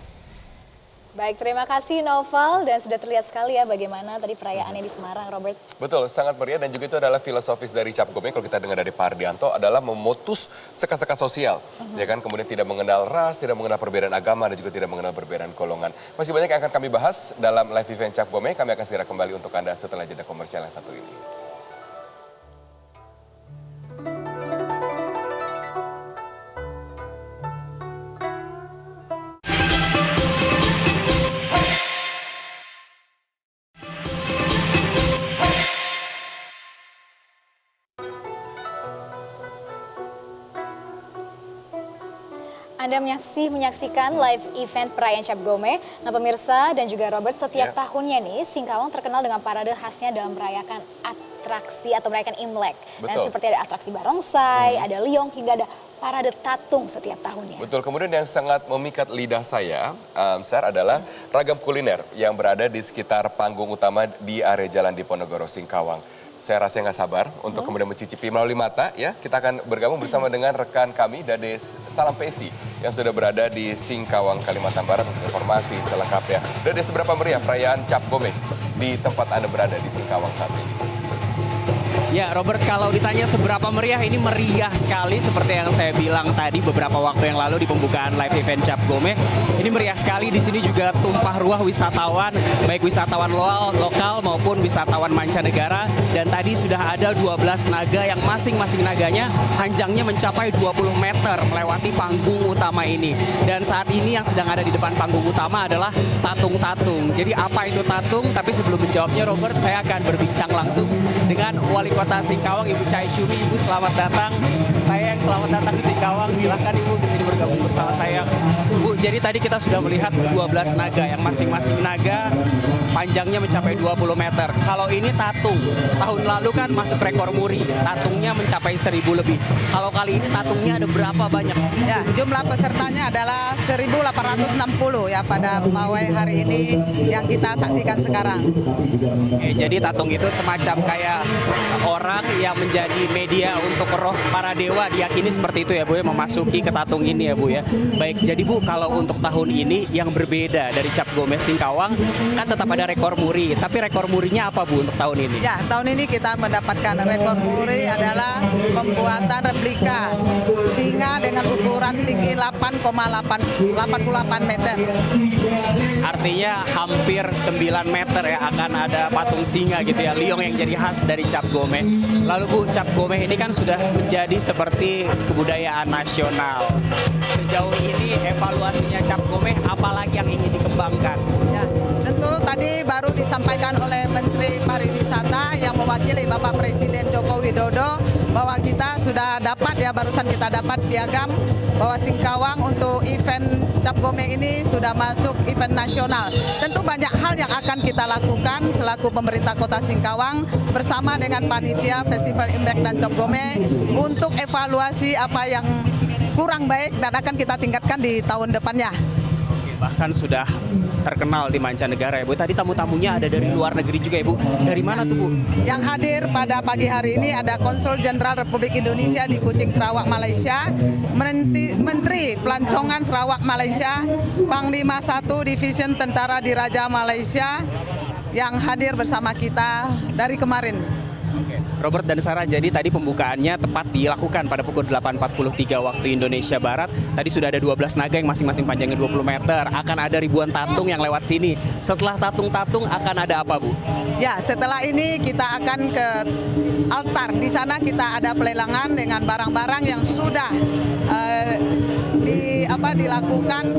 Speaker 2: Baik, terima kasih Noval, dan sudah terlihat sekali ya bagaimana tadi perayaannya di Semarang, Robert.
Speaker 1: Betul, sangat meriah dan juga itu adalah filosofis dari Cap Gomeh kalau kita dengar dari Pak Ardianto adalah memutus sekat-sekat sosial. Ya kan, kemudian tidak mengenal ras, tidak mengenal perbedaan agama dan juga tidak mengenal perbedaan golongan. Masih banyak yang akan kami bahas dalam live event Cap Gomeh, kami akan segera kembali untuk Anda setelah jeda komersial yang satu ini.
Speaker 2: Anda menyaksikan live event perayaan Cap Gomeh. Nah pemirsa dan juga Robert, setiap tahunnya nih Singkawang terkenal dengan parade khasnya dalam merayakan atraksi atau merayakan Imlek. Dan seperti ada atraksi barongsai, ada liong, hingga ada parade tatung setiap tahunnya.
Speaker 1: Betul, kemudian yang sangat memikat lidah saya, Sar, adalah ragam kuliner yang berada di sekitar panggung utama di area Jalan Diponegoro, Singkawang. Saya rasa nggak sabar untuk kemudian mencicipi melalui mata ya. Kita akan bergabung bersama dengan rekan kami Dade Salam Pesi yang sudah berada di Singkawang, Kalimantan Barat untuk informasi selengkapnya. Dade, seberapa meriah perayaan Cap Gomeh di tempat Anda berada di Singkawang saat ini?
Speaker 6: Ya Robert, kalau ditanya seberapa meriah, ini meriah sekali seperti yang saya bilang tadi beberapa waktu yang lalu di pembukaan live event Cap Gomeh. Ini meriah sekali, di sini juga tumpah ruah wisatawan, baik wisatawan lokal maupun wisatawan mancanegara. Dan tadi sudah ada 12 naga yang masing-masing naganya panjangnya mencapai 20 meter melewati panggung utama ini. Dan saat ini yang sedang ada di depan panggung utama adalah tatung-tatung. Jadi apa itu tatung? Tapi sebelum menjawabnya Robert, saya akan berbincang langsung dengan Wali Kota Kota Singkawang, Ibu Cai Cumi. Ibu selamat datang. Sayang, selamat datang di Singkawang. Silahkan Ibu ke sini bergabung bersama saya. Bu, jadi tadi kita sudah melihat 12 naga yang masing-masing naga panjangnya mencapai 20 meter. Kalau ini tatung, tahun lalu kan masuk rekor muri, tatungnya mencapai 1000 lebih. Kalau kali ini tatungnya ada berapa banyak?
Speaker 15: Ya, jumlah pesertanya adalah 1860 ya pada pawai hari ini yang kita saksikan sekarang.
Speaker 6: Oke, jadi tatung itu semacam kayak orang yang menjadi media untuk roh para dewa, diyakini seperti itu ya Bu ya, memasuki ke tatung ini ya Bu ya. Baik, jadi Bu, kalau untuk tahun ini yang berbeda dari Cap Gomeh Singkawang kan tetap ada rekor muri, tapi rekor murinya apa Bu untuk tahun ini?
Speaker 15: Ya, tahun ini kita mendapatkan rekor muri adalah pembuatan replika singa dengan ukuran tinggi 8,88 meter.
Speaker 6: Artinya hampir 9 meter ya akan ada patung singa gitu ya, liong yang jadi khas dari Cap Gomeh. Lalu Bu, Cap Gomeh ini kan sudah menjadi seperti kebudayaan nasional. Sejauh ini evaluasinya Cap Gomeh apalagi yang ingin dikembangkan?
Speaker 15: Ya, tentu tadi baru disampaikan oleh Menteri Pariwisata yang mewakili Bapak Presiden Joko Widodo bahwa kita sudah dapat ya, barusan kita dapat piagam bahwa Singkawang untuk event Cap Gomeh ini sudah masuk event nasional. Tentu banyak hal yang akan kita lakukan selaku pemerintah Kota Singkawang bersama dengan panitia Festival Imlek dan Cap Gomeh untuk evaluasi apa yang kurang baik dan akan kita tingkatkan di tahun depannya.
Speaker 6: Bahkan sudah terkenal di mancanegara ya Bu. Tadi tamu-tamunya ada dari luar negeri juga ya Bu. Dari mana tuh Bu?
Speaker 15: Yang hadir pada pagi hari ini ada Konsul Jenderal Republik Indonesia di Kuching, Sarawak, Malaysia, Menteri Pelancongan Sarawak, Malaysia, Panglima 1 Division Tentara Diraja Malaysia yang hadir bersama kita dari kemarin.
Speaker 6: Robert dan Sarah, jadi tadi pembukaannya tepat dilakukan pada pukul 8.43 waktu Indonesia Barat. Tadi sudah ada 12 naga yang masing-masing panjangnya 20 meter. Akan ada ribuan tatung yang lewat sini. Setelah tatung-tatung akan ada apa Bu?
Speaker 15: Ya, setelah ini kita akan ke altar. Di sana kita ada pelelangan dengan barang-barang yang sudah dilakukan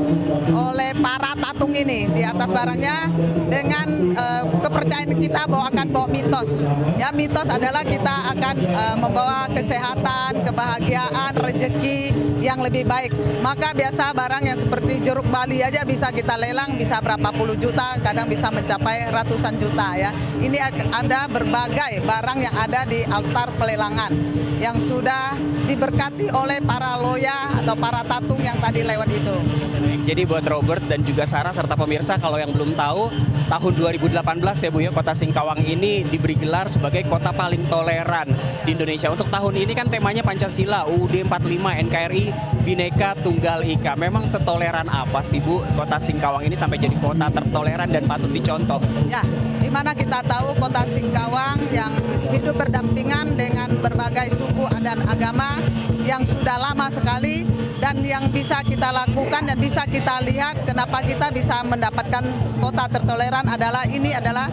Speaker 15: oleh para tatung ini. Di atas barangnya dengan kepercayaan kita bahwa akan bawa mitos. Ya, mitos adalah kita akan membawa kesehatan, kebahagiaan, rezeki yang lebih baik. Maka biasa barang yang seperti jeruk bali aja bisa kita lelang, bisa berapa puluh juta, kadang bisa mencapai ratusan juta ya. Ini ada berbagai barang yang ada di altar pelelangan yang sudah diberkati oleh para loya atau para tatung yang tadi lewat itu.
Speaker 6: Jadi buat Robert dan juga Sarah serta pemirsa, kalau yang belum tahu, tahun 2018 ya Bu ya, Kota Singkawang ini diberi gelar sebagai kota paling toleran di Indonesia. Untuk tahun ini kan temanya Pancasila, UUD 45, NKRI, Bhinneka Tunggal Ika. Memang setoleran apa sih Bu Kota Singkawang ini sampai jadi kota tertoleran dan patut dicontoh?
Speaker 15: Ya, di mana kita tahu Kota Singkawang yang hidup berdampingan dengan berbagai suku dan agama yang sudah lama sekali, dan yang bisa kita lakukan dan bisa kita lihat kenapa kita bisa mendapatkan kota tertoleran adalah ini adalah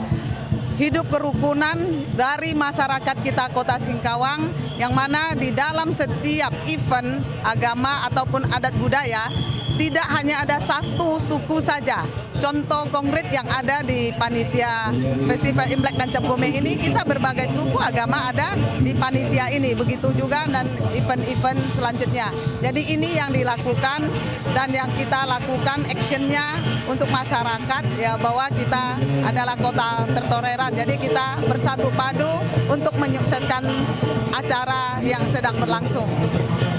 Speaker 15: hidup kerukunan dari masyarakat kita Kota Singkawang, yang mana di dalam setiap event agama ataupun adat budaya tidak hanya ada satu suku saja. Contoh konkret yang ada di panitia Festival Imlek dan Cap Gomeh ini, kita berbagai suku agama ada di panitia ini. Begitu juga dan event-event selanjutnya. Jadi ini yang dilakukan dan yang kita lakukan actionnya untuk masyarakat ya, bahwa kita adalah kota tertoleran. Jadi kita bersatu padu untuk menyukseskan acara yang sedang berlangsung.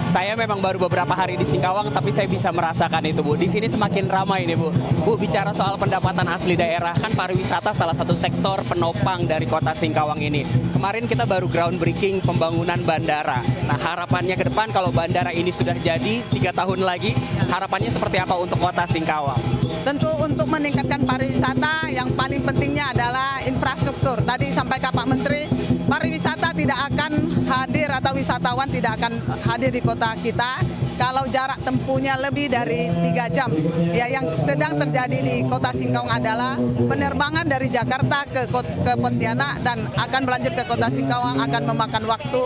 Speaker 6: Saya memang baru beberapa hari di Singkawang, tapi saya bisa merasakan itu Bu. Di sini semakin ramai nih Bu. Bu, bicara soal pendapatan asli daerah, kan pariwisata salah satu sektor penopang dari Kota Singkawang ini. Kemarin kita baru groundbreaking pembangunan bandara. Nah, harapannya ke depan kalau bandara ini sudah jadi 3 tahun lagi, harapannya seperti apa untuk Kota Singkawang?
Speaker 15: Tentu untuk meningkatkan pariwisata yang paling pentingnya adalah infrastruktur. Tadi sampaikan Pak Menteri, pariwisata tidak akan hadir atau wisatawan tidak akan hadir di kota kita kalau jarak tempuhnya lebih dari 3 jam. Ya, yang sedang terjadi di Kota Singkawang adalah penerbangan dari Jakarta ke Pontianak dan akan berlanjut ke Kota Singkawang akan memakan waktu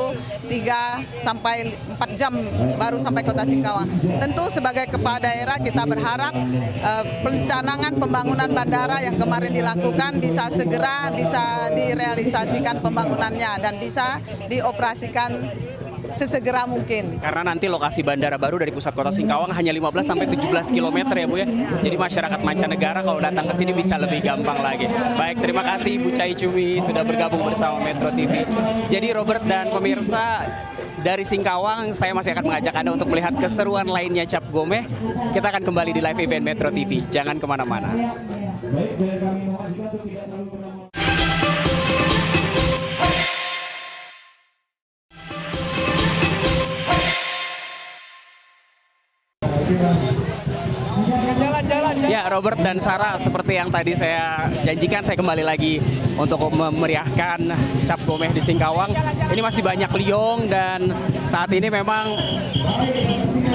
Speaker 15: 3 sampai 4 jam baru sampai Kota Singkawang. Tentu sebagai kepala daerah kita berharap perencanaan pembangunan bandara yang kemarin dilakukan bisa segera bisa direalisasikan pembangunannya dan bisa dioperasikan sesegera mungkin.
Speaker 6: Karena nanti lokasi bandara baru dari pusat kota Singkawang hanya 15 sampai 17 km ya Bu ya. Jadi masyarakat mancanegara kalau datang ke sini bisa lebih gampang lagi. Baik, terima kasih Bu Cai Cumi sudah bergabung bersama Metro TV. Jadi Robert dan pemirsa, dari Singkawang saya masih akan mengajak Anda untuk melihat keseruan lainnya Cap Gomeh. Kita akan kembali di live event Metro TV. Jangan kemana-mana. Ya, Robert dan Sarah, seperti yang tadi saya janjikan, saya kembali lagi untuk memeriahkan Cap Gomeh di Singkawang. Ini masih banyak liong dan saat ini memang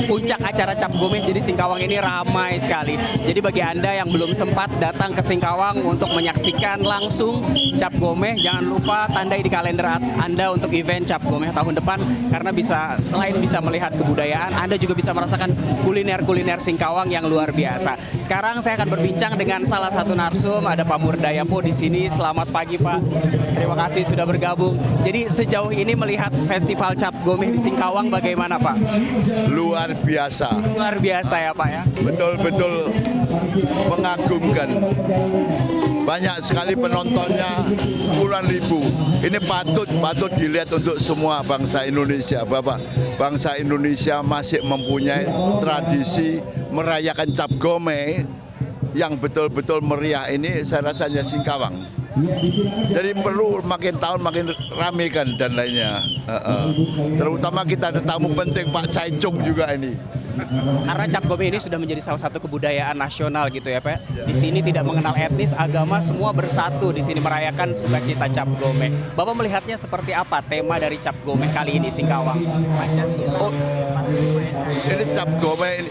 Speaker 6: puncak acara Cap Gomeh, jadi Singkawang ini ramai sekali. Jadi bagi Anda yang belum sempat datang ke Singkawang untuk menyaksikan langsung Cap Gomeh, jangan lupa tandai di kalender Anda untuk event Cap Gomeh tahun depan, karena selain bisa melihat kebudayaan, Anda juga bisa merasakan kuliner-kuliner Singkawang yang luar biasa. Sekarang saya akan berbincang dengan salah satu narsum, ada Pak Murdayapo di sini. Selamat pagi Pak, terima kasih sudah bergabung. Jadi sejauh ini melihat Festival Cap Gomeh di Singkawang bagaimana Pak?
Speaker 16: Luar biasa.
Speaker 6: Luar biasa ya Pak ya?
Speaker 16: Betul-betul mengagumkan. Banyak sekali penontonnya, puluhan ribu. Ini patut dilihat untuk semua bangsa Indonesia. Bahwa bangsa Indonesia masih mempunyai tradisi merayakan Cap Gomeh yang betul-betul meriah. Ini saya rasa hanya Singkawang. Jadi perlu makin tahun makin ramai kan dan lainnya. Terutama kita ada tamu penting Pak Cai Chung juga ini.
Speaker 6: Karena Cap Gomeh ini sudah menjadi salah satu kebudayaan nasional gitu ya Pak. Di sini tidak mengenal etnis, agama, semua bersatu di sini merayakan sukacita Cap Gomeh. Bapak melihatnya seperti apa tema dari Cap Gomeh kali ini Singkawang? Pancasila.
Speaker 16: Oh, ini Cap Gomeh ini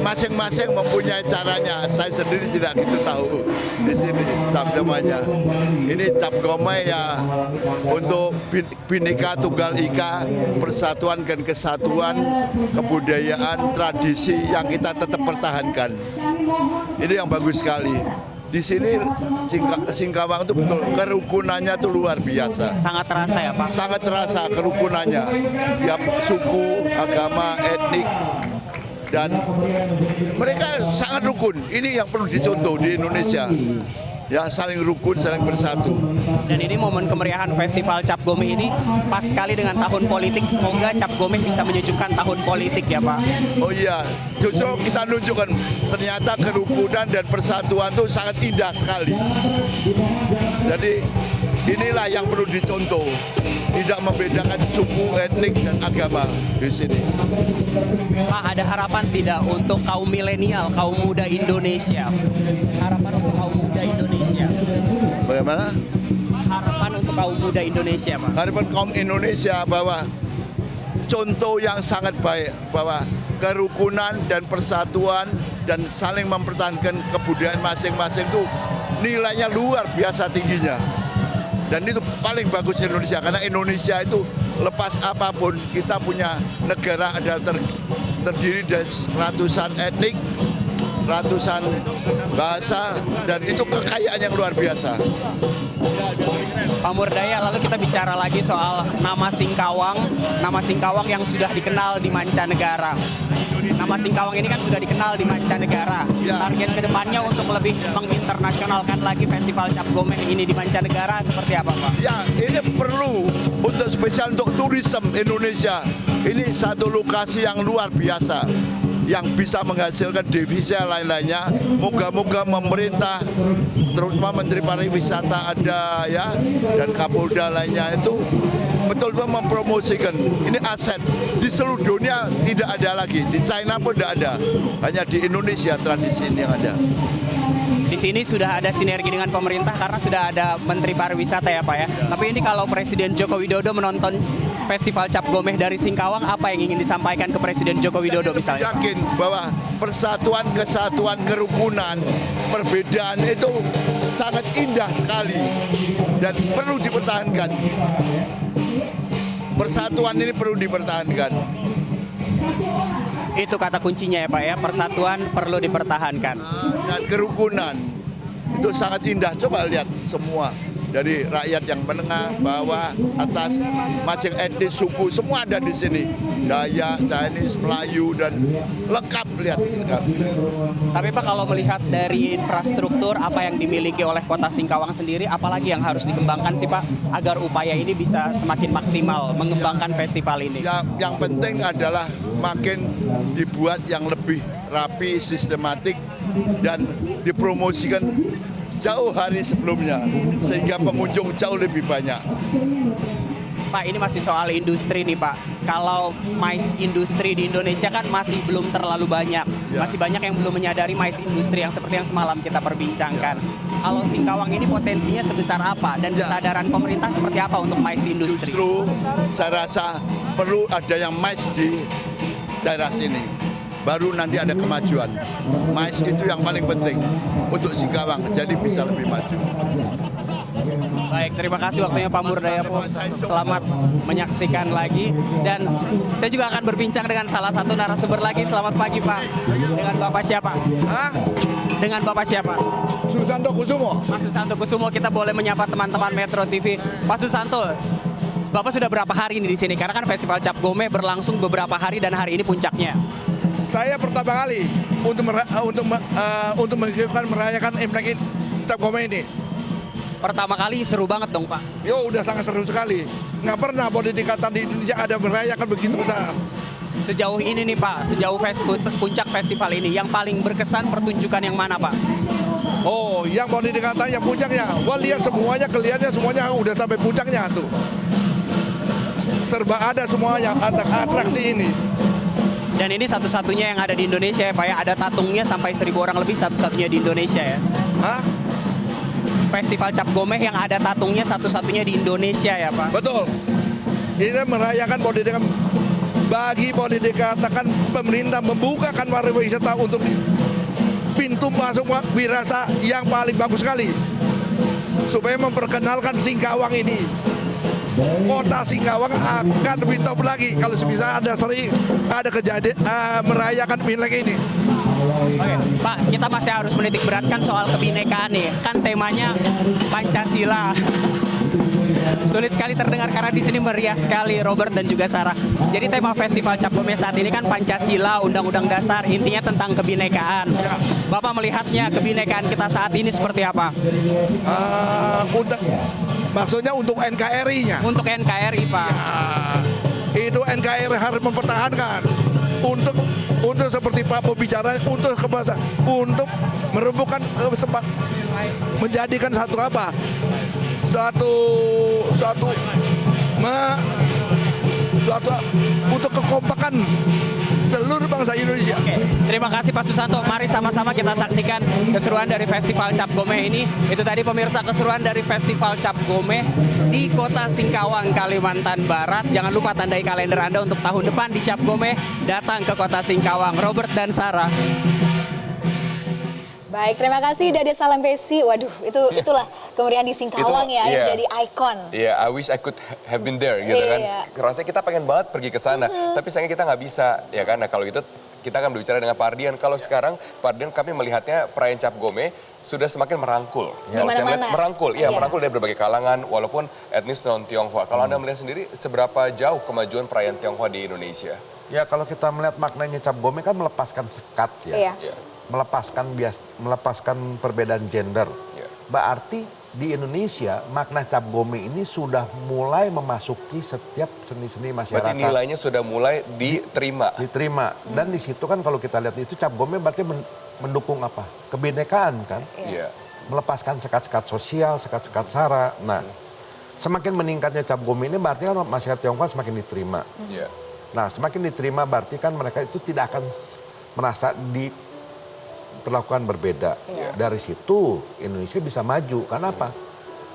Speaker 16: masing-masing mempunyai caranya. Saya sendiri tidak gitu tahu di sini namanya. Ini Cap Gomeh ya untuk Bhinneka Tunggal Ika, persatuan dan kesatuan kebudayaan, tradisi yang kita tetap pertahankan. Ini yang bagus sekali. Di sini Singkawang itu betul kerukunannya itu luar biasa.
Speaker 6: Sangat terasa ya Pak?
Speaker 16: Sangat terasa kerukunannya. Tiap suku, agama, etnik, dan mereka sangat rukun. Ini yang perlu dicontoh di Indonesia. Ya, saling rukun, saling bersatu.
Speaker 6: Dan ini momen kemeriahan Festival Cap Gomeh ini pas sekali dengan tahun politik. Semoga Cap Gomeh bisa menyejukkan tahun politik ya Pak.
Speaker 16: Oh iya, justru kita nunjukkan ternyata kerukunan dan persatuan itu sangat indah sekali. Jadi inilah yang perlu dicontoh. Tidak membedakan suku, etnik, dan agama di sini.
Speaker 6: Pak, ada harapan tidak untuk kaum milenial, kaum muda Indonesia? Harapan untuk kaum muda Indonesia.
Speaker 16: Bagaimana?
Speaker 6: Harapan untuk kaum muda Indonesia, Pak.
Speaker 16: Harapan kaum Indonesia bahwa contoh yang sangat baik, bahwa kerukunan dan persatuan dan saling mempertahankan kebudayaan masing-masing itu nilainya luar biasa tingginya. Dan itu paling bagus Indonesia, karena Indonesia itu lepas apapun, kita punya negara adalah terdiri dari ratusan etnik, ratusan bahasa, dan itu kekayaan yang luar biasa.
Speaker 6: Pak Murdaya, lalu kita bicara lagi soal nama Singkawang yang sudah dikenal di mancanegara. Nama Singkawang ini kan sudah dikenal di mancanegara. Ya. Target kedepannya untuk lebih menginternasionalkan lagi Festival Cap Gomeh ini di mancanegara seperti apa Pak?
Speaker 16: Ya, ini perlu untuk spesial untuk turisme Indonesia. Ini satu lokasi yang luar biasa, yang bisa menghasilkan devisa lain-lainnya. Moga-moga pemerintah, terutama Menteri Pariwisata ada ya, dan Kapolda lainnya itu betul-betul mempromosikan. Ini aset di seluruh dunia tidak ada lagi, di China pun tidak ada, hanya di Indonesia tradisi ini yang ada.
Speaker 6: Di sini sudah ada sinergi dengan pemerintah karena sudah ada Menteri Pariwisata ya Pak ya. Tapi ini kalau Presiden Joko Widodo menonton Festival Cap Gomeh dari Singkawang, apa yang ingin disampaikan ke Presiden Joko Widodo misalnya?
Speaker 16: Yakin bahwa persatuan, kesatuan, kerukunan, perbedaan itu sangat indah sekali dan perlu dipertahankan. Persatuan ini perlu dipertahankan.
Speaker 6: Itu kata kuncinya ya Pak ya, persatuan perlu dipertahankan.
Speaker 16: Dan kerukunan itu sangat indah. Coba lihat semua. Dari rakyat yang menengah, bawah, atas, masing etnis, suku, semua ada di sini. Dayak, Chinese, Melayu, dan lengkap, lihat. Lengkap.
Speaker 6: Tapi Pak, kalau melihat dari infrastruktur apa yang dimiliki oleh Kota Singkawang sendiri, apalagi yang harus dikembangkan sih Pak, agar upaya ini bisa semakin maksimal mengembangkan festival ini?
Speaker 16: Yang penting adalah makin dibuat yang lebih rapi, sistematik, dan dipromosikan jauh hari sebelumnya, sehingga pengunjung jauh lebih banyak.
Speaker 6: Pak, ini masih soal industri nih Pak. Kalau mais industri di Indonesia kan masih belum terlalu banyak. Masih banyak yang belum menyadari mais industri yang seperti yang semalam kita perbincangkan. Kalau Singkawang ini potensinya sebesar apa? Dan kesadaran pemerintah seperti apa untuk mais industri?
Speaker 16: Justru saya rasa perlu ada yang mais di daerah sini. Baru nanti ada kemajuan. Mais itu yang paling penting untuk Singkawang, jadi bisa lebih maju.
Speaker 6: Baik, terima kasih waktunya Pak Murdayapo. Selamat menyaksikan lagi. Dan saya juga akan berbincang dengan salah satu narasumber lagi. Selamat pagi Pak. Dengan Bapak siapa? Dengan Bapak siapa?
Speaker 16: Susanto Kusumo.
Speaker 6: Mas Susanto Kusumo, kita boleh menyapa teman-teman Metro TV. Pak Susanto, Bapak sudah berapa hari ini di sini? Karena kan Festival Cap Gomeh berlangsung beberapa hari dan hari ini puncaknya.
Speaker 17: Saya pertama kali untuk merayakan Imlek Cap Gomeh ini.
Speaker 6: Pertama kali seru banget dong Pak.
Speaker 17: Yo, udah sangat seru sekali. Nggak pernah boleh dikatakan di Indonesia ada merayakan begitu besar.
Speaker 6: Sejauh ini nih Pak, sejauh puncak festival ini, yang paling berkesan pertunjukan yang mana Pak?
Speaker 17: Oh, yang boleh dikatakan yang puncaknya. Wah, lihat semuanya, kelihatannya semuanya udah sampai puncaknya tuh. Serba ada semuanya, atraksi ini.
Speaker 6: Dan ini satu-satunya yang ada di Indonesia ya Pak ya, ada tatungnya sampai 1.000 orang lebih, satu-satunya di Indonesia ya.
Speaker 17: Hah?
Speaker 6: Festival Cap Gomeh yang ada tatungnya satu-satunya di Indonesia ya Pak.
Speaker 17: Betul. Ini merayakan boleh dikatakan pemerintah membukakan pariwisata untuk pintu masuk wirasa yang paling bagus sekali. Supaya memperkenalkan Singkawang ini. Kota Singkawang akan lebih top lagi kalau bisa ada kejadian merayakan Imlek ini.
Speaker 6: Oke, Pak, kita masih harus menitik beratkan soal kebinekaan nih. Kan temanya Pancasila. Sulit sekali terdengar karena di sini meriah sekali Robert dan juga Sarah. Jadi tema Festival Cap Gomeh saat ini kan Pancasila, Undang-Undang Dasar, intinya tentang kebinekaan. Bapak melihatnya kebinekaan kita saat ini seperti apa?
Speaker 17: Maksudnya untuk NKRI-nya?
Speaker 6: Untuk NKRI, Pak.
Speaker 17: Ya, itu NKRI harus mempertahankan. Untuk seperti Pak pembicara, untuk kebasa, untuk merembukan menjadikan satu apa? Suatu untuk kekompakan seluruh bangsa Indonesia.
Speaker 6: Oke, terima kasih Pak Susanto. Mari sama-sama kita saksikan keseruan dari Festival Cap Gomeh ini. Itu tadi pemirsa keseruan dari Festival Cap Gomeh di Kota Singkawang, Kalimantan Barat. Jangan lupa tandai kalender Anda untuk tahun depan di Cap Gomeh datang ke Kota Singkawang. Robert dan Sarah.
Speaker 2: Baik, terima kasih Dade Salampesi. Waduh, itulah kemeriahan di Singkawang ya, yang jadi ikon.
Speaker 1: Iya, I wish I could have been there gitu kan. Rasanya kita pengen banget pergi ke sana, tapi sayangnya kita nggak bisa ya kan. Nah kalau itu kita akan berbicara dengan Pak Ardian. Kalau sekarang Pak Ardian kami melihatnya perayaan Cap Gomeh sudah semakin merangkul. Kalau saya melihat merangkul, merangkul dari berbagai kalangan walaupun etnis non Tionghoa. Kalau Anda melihat sendiri seberapa jauh kemajuan perayaan Tionghoa di Indonesia?
Speaker 11: Ya kalau kita melihat maknanya Cap Gomeh kan melepaskan sekat ya. Melepaskan perbedaan gender. Berarti di Indonesia makna Cap Gomeh ini sudah mulai memasuki setiap seni-seni masyarakat.
Speaker 1: Berarti nilainya sudah mulai diterima.
Speaker 11: Dan di situ kan kalau kita lihat itu Cap Gomeh berarti mendukung apa? Kebinekaan kan. Melepaskan sekat-sekat sosial, sekat-sekat sara. Nah, semakin meningkatnya Cap Gomeh ini berarti kan masyarakat Tionghoa semakin diterima. Nah, semakin diterima berarti kan mereka itu tidak akan merasa diperlakukan berbeda. Dari situ Indonesia bisa maju. Karena apa?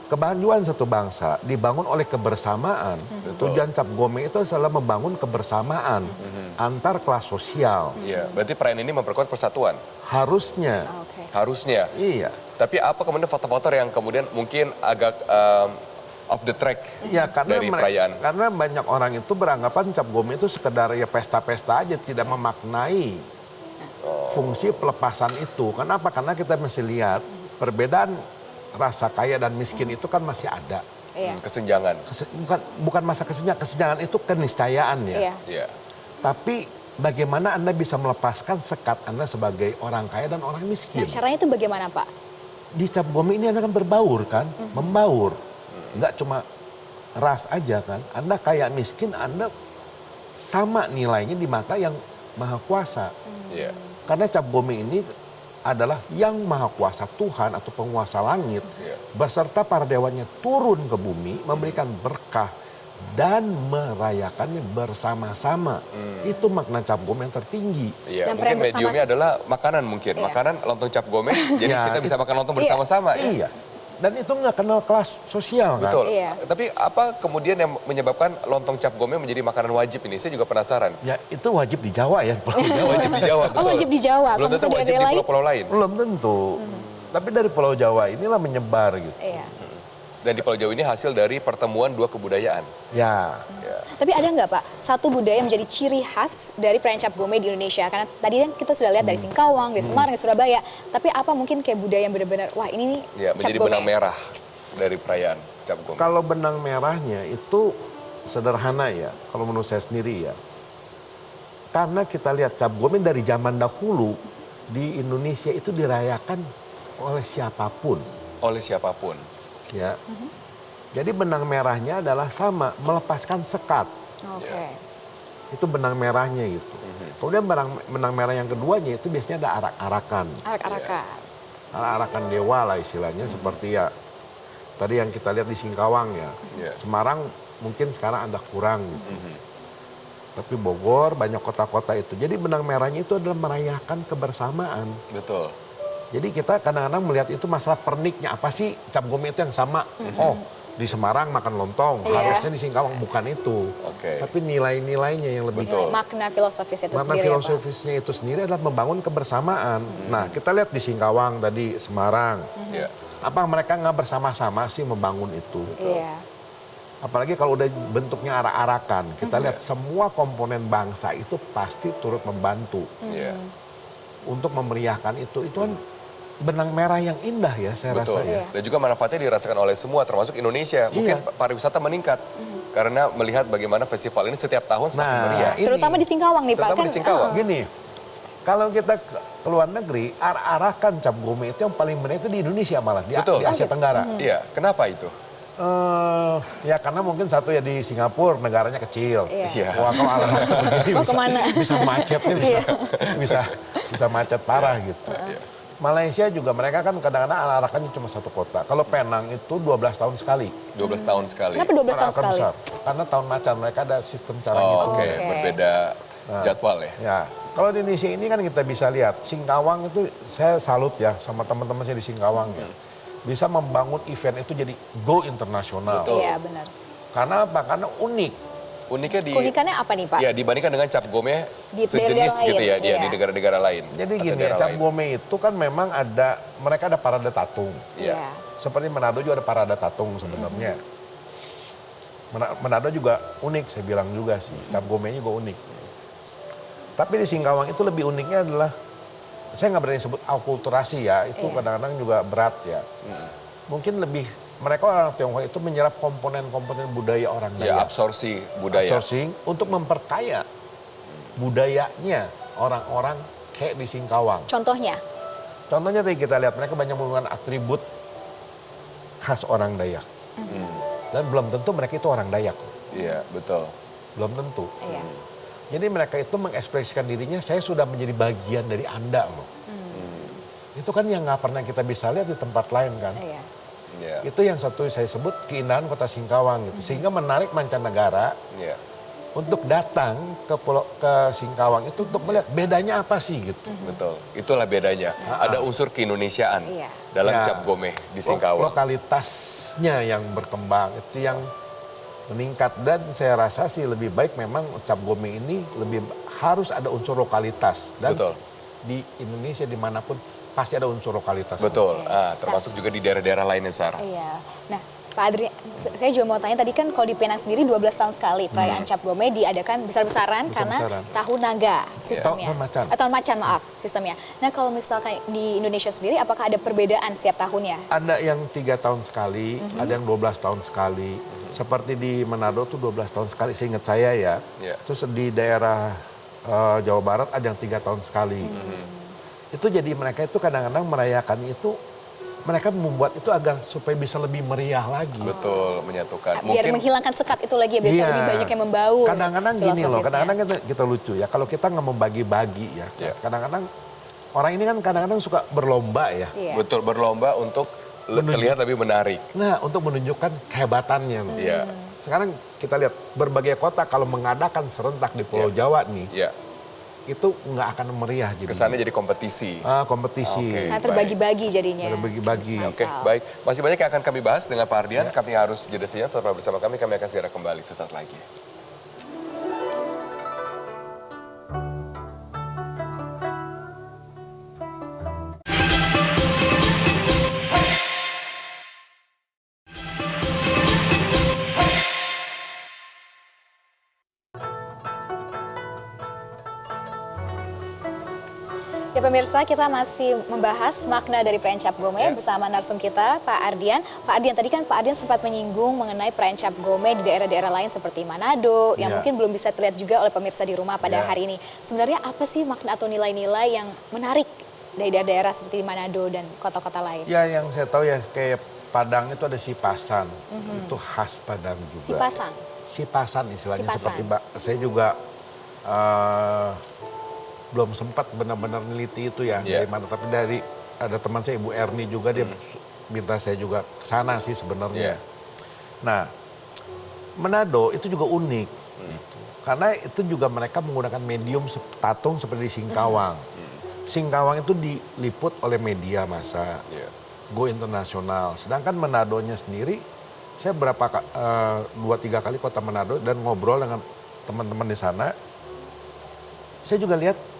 Speaker 11: Kemajuan satu bangsa dibangun oleh kebersamaan. Tujuan Cap Gome itu adalah membangun kebersamaan antar kelas sosial.
Speaker 1: Iya, berarti perayaan ini memperkuat persatuan.
Speaker 11: Harusnya.
Speaker 1: Harusnya.
Speaker 11: Iya.
Speaker 1: Tapi apa kemudian faktor-faktor yang kemudian mungkin agak off the track
Speaker 11: ya, karena
Speaker 1: dari perayaan?
Speaker 11: Karena banyak orang itu beranggapan Cap Gome itu sekedar ya pesta-pesta aja, tidak memaknai fungsi pelepasan itu. Kenapa? Karena kita mesti lihat perbedaan rasa kaya dan miskin itu kan masih ada.
Speaker 1: Kesenjangan.
Speaker 11: Bukan masa kesenjangan itu keniscayaan ya.
Speaker 1: Iya.
Speaker 11: Tapi bagaimana Anda bisa melepaskan sekat Anda sebagai orang kaya dan orang miskin?
Speaker 2: Nah, caranya itu bagaimana, Pak?
Speaker 11: Di Cap Gome ini Anda kan berbaur kan, membaur. Enggak cuma ras aja kan. Anda kaya miskin, Anda sama nilainya di mata yang maha kuasa.
Speaker 1: Iya.
Speaker 11: Karena Cap Gome ini adalah yang maha kuasa Tuhan atau penguasa langit beserta para dewanya turun ke bumi memberikan berkah dan merayakannya bersama-sama. Itu makna Cap Gome yang tertinggi.
Speaker 1: Iya, mungkin mediumnya adalah makanan mungkin. Makanan lontong Cap Gome, jadi kita bisa makan lontong bersama-sama.
Speaker 11: Iya. Dan itu nggak kenal kelas sosial kan?
Speaker 1: Betul. Tapi apa kemudian yang menyebabkan lontong Cap Gome menjadi makanan wajib ini? Saya juga penasaran.
Speaker 11: Ya itu wajib di Jawa ya. Pulau Jawa.
Speaker 1: Wajib di Jawa, betul.
Speaker 2: Oh, wajib di Jawa.
Speaker 1: Belum tentu wajib di pulau-pulau lain.
Speaker 11: Belum tentu. Tapi dari Pulau Jawa inilah menyebar gitu.
Speaker 1: Dan di Pulau Jawa ini hasil dari pertemuan dua kebudayaan.
Speaker 11: Ya.
Speaker 2: Tapi ada nggak Pak, satu budaya yang menjadi ciri khas dari perayaan Cap Gome di Indonesia? Karena tadi kan kita sudah lihat dari Singkawang, dari Semarang, dari Surabaya. Tapi apa mungkin kayak budaya yang benar-benar, wah ini nih Cap
Speaker 1: menjadi
Speaker 2: Gome.
Speaker 1: benang merah dari perayaan Cap Gome.
Speaker 11: Kalau benang merahnya itu sederhana ya, kalau menurut saya sendiri ya. Karena kita lihat Cap Gome dari zaman dahulu di Indonesia itu dirayakan oleh siapapun.
Speaker 1: Oleh siapapun.
Speaker 11: Ya. Jadi benang merahnya adalah sama, melepaskan sekat. Itu benang merahnya gitu. Kemudian benang merah yang keduanya itu biasanya ada arak-arakan.
Speaker 2: Arak-arakan.
Speaker 11: Arak-arakan dewa lah istilahnya, seperti ya tadi yang kita lihat di Singkawang ya. Semarang mungkin sekarang ada kurang gitu. Tapi Bogor banyak kota-kota itu. Jadi benang merahnya itu adalah merayakan kebersamaan.
Speaker 1: Betul.
Speaker 11: Jadi kita kadang-kadang melihat itu masalah perniknya. Apa sih Cap Gome itu yang sama? Oh, di Semarang makan lontong, harusnya di Singkawang, bukan itu. Tapi nilai-nilainya yang lebih.
Speaker 2: Makna filosofis itu
Speaker 11: makna
Speaker 2: sendiri
Speaker 11: filosofisnya itu sendiri adalah membangun kebersamaan. Nah, kita lihat di Singkawang tadi, Semarang. Apa mereka nggak bersama-sama sih membangun itu? Apalagi kalau udah bentuknya arak-arakan. Kita lihat semua komponen bangsa itu pasti turut membantu. Untuk memeriahkan itu kan benang merah yang indah ya saya rasa ya.
Speaker 1: Dan juga manfaatnya dirasakan oleh semua termasuk Indonesia. Mungkin pariwisata meningkat karena melihat bagaimana festival ini setiap tahun semakin meriah.
Speaker 2: Terutama di Singkawang nih Pak.
Speaker 1: Terutama di Singkawang.
Speaker 11: Gini, kalau kita ke luar negeri, arak-arakan Cap Gome itu yang paling meriah itu di Indonesia malah, di Asia Tenggara.
Speaker 1: Iya, kenapa itu?
Speaker 11: Ya karena mungkin satu ya di Singapura negaranya kecil. Wah kalau arak-arakan begini bisa macetnya bisa macet parah gitu. Malaysia juga mereka kan kadang-kadang arak-arakannya cuma satu kota. Kalau Penang itu 12 tahun sekali.
Speaker 1: 12 tahun sekali.
Speaker 2: Kenapa 12 tahun sekali?
Speaker 11: Besar. Karena tahun macan mereka ada sistem cara gitu.
Speaker 1: Berbeda jadwal ya.
Speaker 11: Ya. Kalau di Indonesia ini kan kita bisa lihat Singkawang itu saya salut ya sama teman-teman saya di Singkawang ya. Bisa membangun event itu jadi go internasional.
Speaker 2: Iya benar.
Speaker 11: Karena apa? Karena unik.
Speaker 2: Keunikannya apa nih Pak?
Speaker 1: Ya dibandingkan dengan Cap Gome
Speaker 2: di
Speaker 1: sejenis gitu ya, di negara-negara lain.
Speaker 11: Jadi gini, Cap Gome itu kan memang mereka ada parade tatung. Seperti Manado juga ada parade tatung sebenarnya. Manado juga unik, saya bilang juga sih. Cap Gome-nya juga unik. Tapi di Singkawang itu lebih uniknya adalah, saya nggak berani sebut akulturasi ya, itu kadang-kadang juga berat ya. Mungkin lebih mereka orang Tionghoa itu menyerap komponen-komponen budaya orang Dayak.
Speaker 1: Absorpsi budaya.
Speaker 11: Absorpsi untuk memperkaya budayanya orang-orang kayak di Singkawang.
Speaker 2: Contohnya?
Speaker 11: Contohnya tadi kita lihat mereka banyak menggunakan atribut khas orang Dayak. Dan belum tentu mereka itu orang Dayak.
Speaker 1: Iya, betul.
Speaker 11: Belum tentu. Jadi mereka itu mengekspresikan dirinya, saya sudah menjadi bagian dari Anda loh. Itu kan yang nggak pernah kita bisa lihat di tempat lain kan. Itu yang satu saya sebut keindahan kota Singkawang gitu. Sehingga menarik mancanegara untuk datang ke Singkawang itu untuk melihat bedanya apa sih gitu.
Speaker 1: Betul, itulah bedanya. Ada unsur keindonesiaan dalam cap gomeh di Singkawang.
Speaker 11: Lokalitasnya yang berkembang, itu yang meningkat. Dan saya rasa sih lebih baik memang cap gomeh ini harus ada unsur lokalitas. Dan di Indonesia dimanapun pasti ada unsur lokalitas.
Speaker 1: Betul, termasuk juga di daerah-daerah lainnya, Sarah.
Speaker 2: Iya. Nah, Pak Adrian, saya juga mau tanya, tadi kan kalau di Penang sendiri 12 tahun sekali perayaan Cap Gomeh diadakan besar-besaran karena tahun naga sistemnya. Tahun macan, maaf, sistemnya. Nah, kalau misalkan di Indonesia sendiri, apakah ada perbedaan setiap tahunnya?
Speaker 11: Ada yang 3 tahun sekali, ada yang 12 tahun sekali. Seperti di Manado tuh 12 tahun sekali, seingat saya ya. Terus di daerah Jawa Barat ada yang 3 tahun sekali. Itu jadi mereka itu kadang-kadang merayakan itu, mereka membuat itu agar supaya bisa lebih meriah lagi.
Speaker 1: Betul, menyatukan.
Speaker 2: Biar menghilangkan sekat itu lagi ya, biasanya lebih banyak yang membaur.
Speaker 11: Kadang-kadang gini loh, kadang-kadang kita lucu ya, kalau kita nggak membagi-bagi ya, kadang-kadang orang ini kan kadang-kadang suka berlomba ya.
Speaker 1: Betul, berlomba untuk terlihat lebih menarik.
Speaker 11: Nah, untuk menunjukkan kehebatannya. Sekarang kita lihat berbagai kota kalau mengadakan serentak di Pulau Jawa nih, itu nggak akan meriah.
Speaker 1: Kesannya jadi kompetisi.
Speaker 11: Kompetisi.
Speaker 2: Nah, terbagi-bagi jadinya.
Speaker 11: Terbagi-bagi.
Speaker 1: Oke, baik. Masih banyak yang akan kami bahas dengan Pak Ardian. Kami harus jeda sejenak, tetap bersama kami akan segera kembali sesaat lagi.
Speaker 2: Ya pemirsa, kita masih membahas makna dari perayaan Cap Gomeh bersama narsum kita, Pak Ardian. Pak Ardian, tadi kan Pak Ardian sempat menyinggung mengenai perayaan Cap Gomeh di daerah-daerah lain seperti Manado, yang mungkin belum bisa terlihat juga oleh pemirsa di rumah pada hari ini. Sebenarnya apa sih makna atau nilai-nilai yang menarik dari daerah-daerah seperti Manado dan kota-kota lain?
Speaker 11: Ya, yang saya tahu ya kayak Padang itu ada sipasan, itu khas Padang juga.
Speaker 2: Sipasan?
Speaker 11: Sipasan istilahnya, seperti saya juga belum sempat benar-benar neliti itu ya dari mana, tapi dari ada teman saya Ibu Erni juga, dia minta saya juga ke sana sih sebenarnya. Nah, Manado itu juga unik gitu. Karena itu juga mereka menggunakan medium tatung seperti di Singkawang. Singkawang itu diliput oleh media massa, go internasional. Sedangkan Manadonya sendiri, saya 2-3 kali kota Manado dan ngobrol dengan teman-teman di sana, saya juga lihat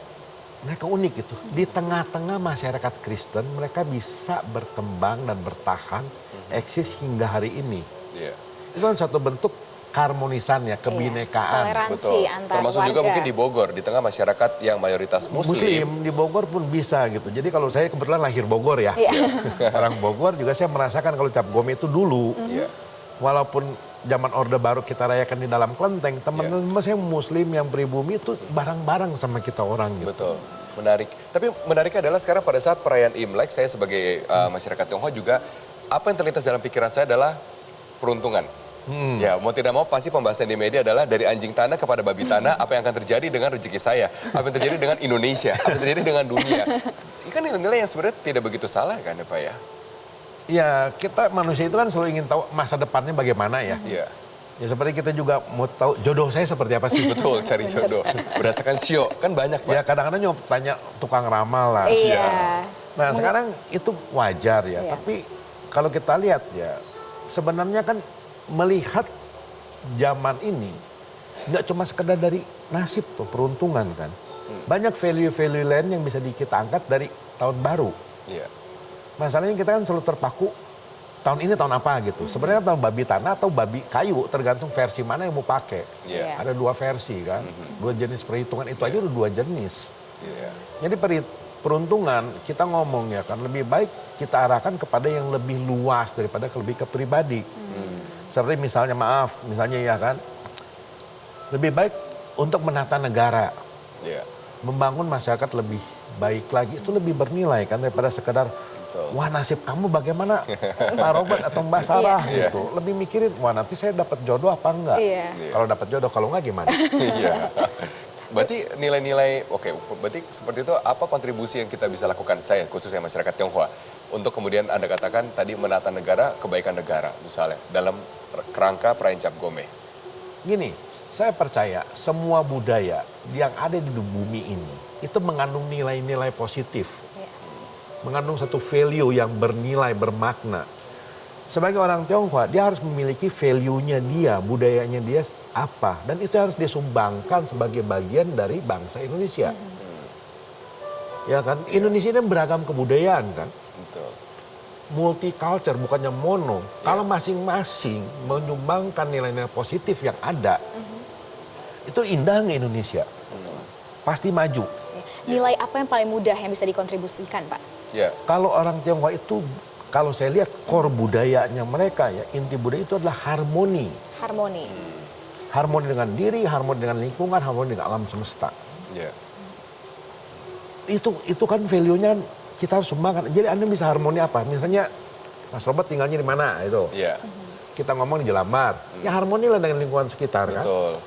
Speaker 11: mereka unik itu. Di tengah-tengah masyarakat Kristen, mereka bisa berkembang dan bertahan, eksis hingga hari ini. Itu kan satu bentuk keharmonisan ya, kebinekaan.
Speaker 2: Toleransi antar
Speaker 1: termasuk
Speaker 2: warga.
Speaker 1: juga mungkin di Bogor, di tengah masyarakat yang mayoritas Muslim.
Speaker 11: Di Bogor pun bisa gitu. Jadi kalau saya kebetulan lahir Bogor ya. Orang Bogor juga saya merasakan kalau Cap Gomeh itu dulu. Walaupun zaman Orde Baru kita rayakan di dalam kelenteng, teman-teman saya Muslim yang pribumi itu bareng-bareng sama kita orang gitu.
Speaker 1: Betul, menarik. Tapi menariknya adalah sekarang pada saat perayaan Imlek, saya sebagai masyarakat Tionghoa juga, apa yang terlintas dalam pikiran saya adalah peruntungan. Ya, mau tidak mau pasti pembahasan di media adalah dari anjing tanah kepada babi tanah, apa yang akan terjadi dengan rezeki saya, apa yang terjadi dengan Indonesia, apa yang terjadi dengan dunia. Ini kan nilai-nilai yang sebenarnya tidak begitu salah kan ya Pak ya?
Speaker 11: Ya, kita manusia itu kan selalu ingin tahu masa depannya bagaimana ya.
Speaker 1: Iya.
Speaker 11: Ya seperti kita juga mau tahu jodoh saya seperti apa sih.
Speaker 1: Betul, cari jodoh. Berdasarkan sio, kan banyak Pak.
Speaker 11: Ya kadang-kadang nyoba tanya tukang ramal lah.
Speaker 2: Iya.
Speaker 11: Nah sekarang itu wajar ya. Tapi kalau kita lihat ya, sebenarnya kan melihat zaman ini nggak cuma sekedar dari nasib tuh, peruntungan kan. Banyak value-value lain yang bisa kita angkat dari tahun baru.
Speaker 1: Iya.
Speaker 11: Masalahnya kita kan selalu terpaku tahun ini tahun apa gitu. Sebenarnya tahun babi tanah atau babi kayu, tergantung versi mana yang mau pakai. Ada 2 versi kan, 2 jenis perhitungan, itu aja udah 2 jenis. Jadi peruntungan kita ngomong ya kan, lebih baik kita arahkan kepada yang lebih luas daripada lebih ke pribadi. Seperti misalnya misalnya ya kan, lebih baik untuk menata negara, membangun masyarakat lebih baik lagi, itu lebih bernilai kan daripada sekedar wah nasib kamu bagaimana Pak Robert atau Mbak Sarah gitu. Lebih mikirin wah nanti saya dapat jodoh apa enggak. Kalau dapat jodoh, kalau enggak gimana.
Speaker 1: Berarti nilai-nilai, berarti seperti itu apa kontribusi yang kita bisa lakukan, saya khususnya masyarakat Tionghoa, untuk kemudian Anda katakan tadi menata negara, kebaikan negara misalnya, dalam kerangka perayaan Cap Gomeh?
Speaker 11: Gini, saya percaya semua budaya yang ada di bumi ini itu mengandung nilai-nilai positif. Mengandung satu value yang bernilai, bermakna. Sebagai orang Tionghoa, dia harus memiliki value-nya dia, budayanya dia apa. Dan itu harus disumbangkan sebagai bagian dari bangsa Indonesia. Ya kan, Indonesia ini beragam kebudayaan kan.
Speaker 1: Betul.
Speaker 11: Multicultural, bukannya mono. Kalau masing-masing menyumbangkan nilai-nilai positif yang ada, itu indahnya Indonesia. Pasti maju.
Speaker 2: Nilai apa yang paling mudah yang bisa dikontribusikan, Pak?
Speaker 1: Ya.
Speaker 11: Kalau orang Tionghoa itu, kalau saya lihat core budayanya mereka ya, inti budaya itu adalah harmoni.
Speaker 2: Harmoni.
Speaker 11: Harmoni dengan diri, harmoni dengan lingkungan, harmoni dengan alam semesta.
Speaker 1: Ya.
Speaker 11: Itu kan value-nya kita harus sumbangkan. Jadi Anda bisa harmoni apa? Misalnya Mas Robert tinggalnya di mana itu.
Speaker 1: Iya.
Speaker 11: Kita ngomong di Jelambar. Ya harmonilah dengan lingkungan sekitar kan.
Speaker 1: Betul.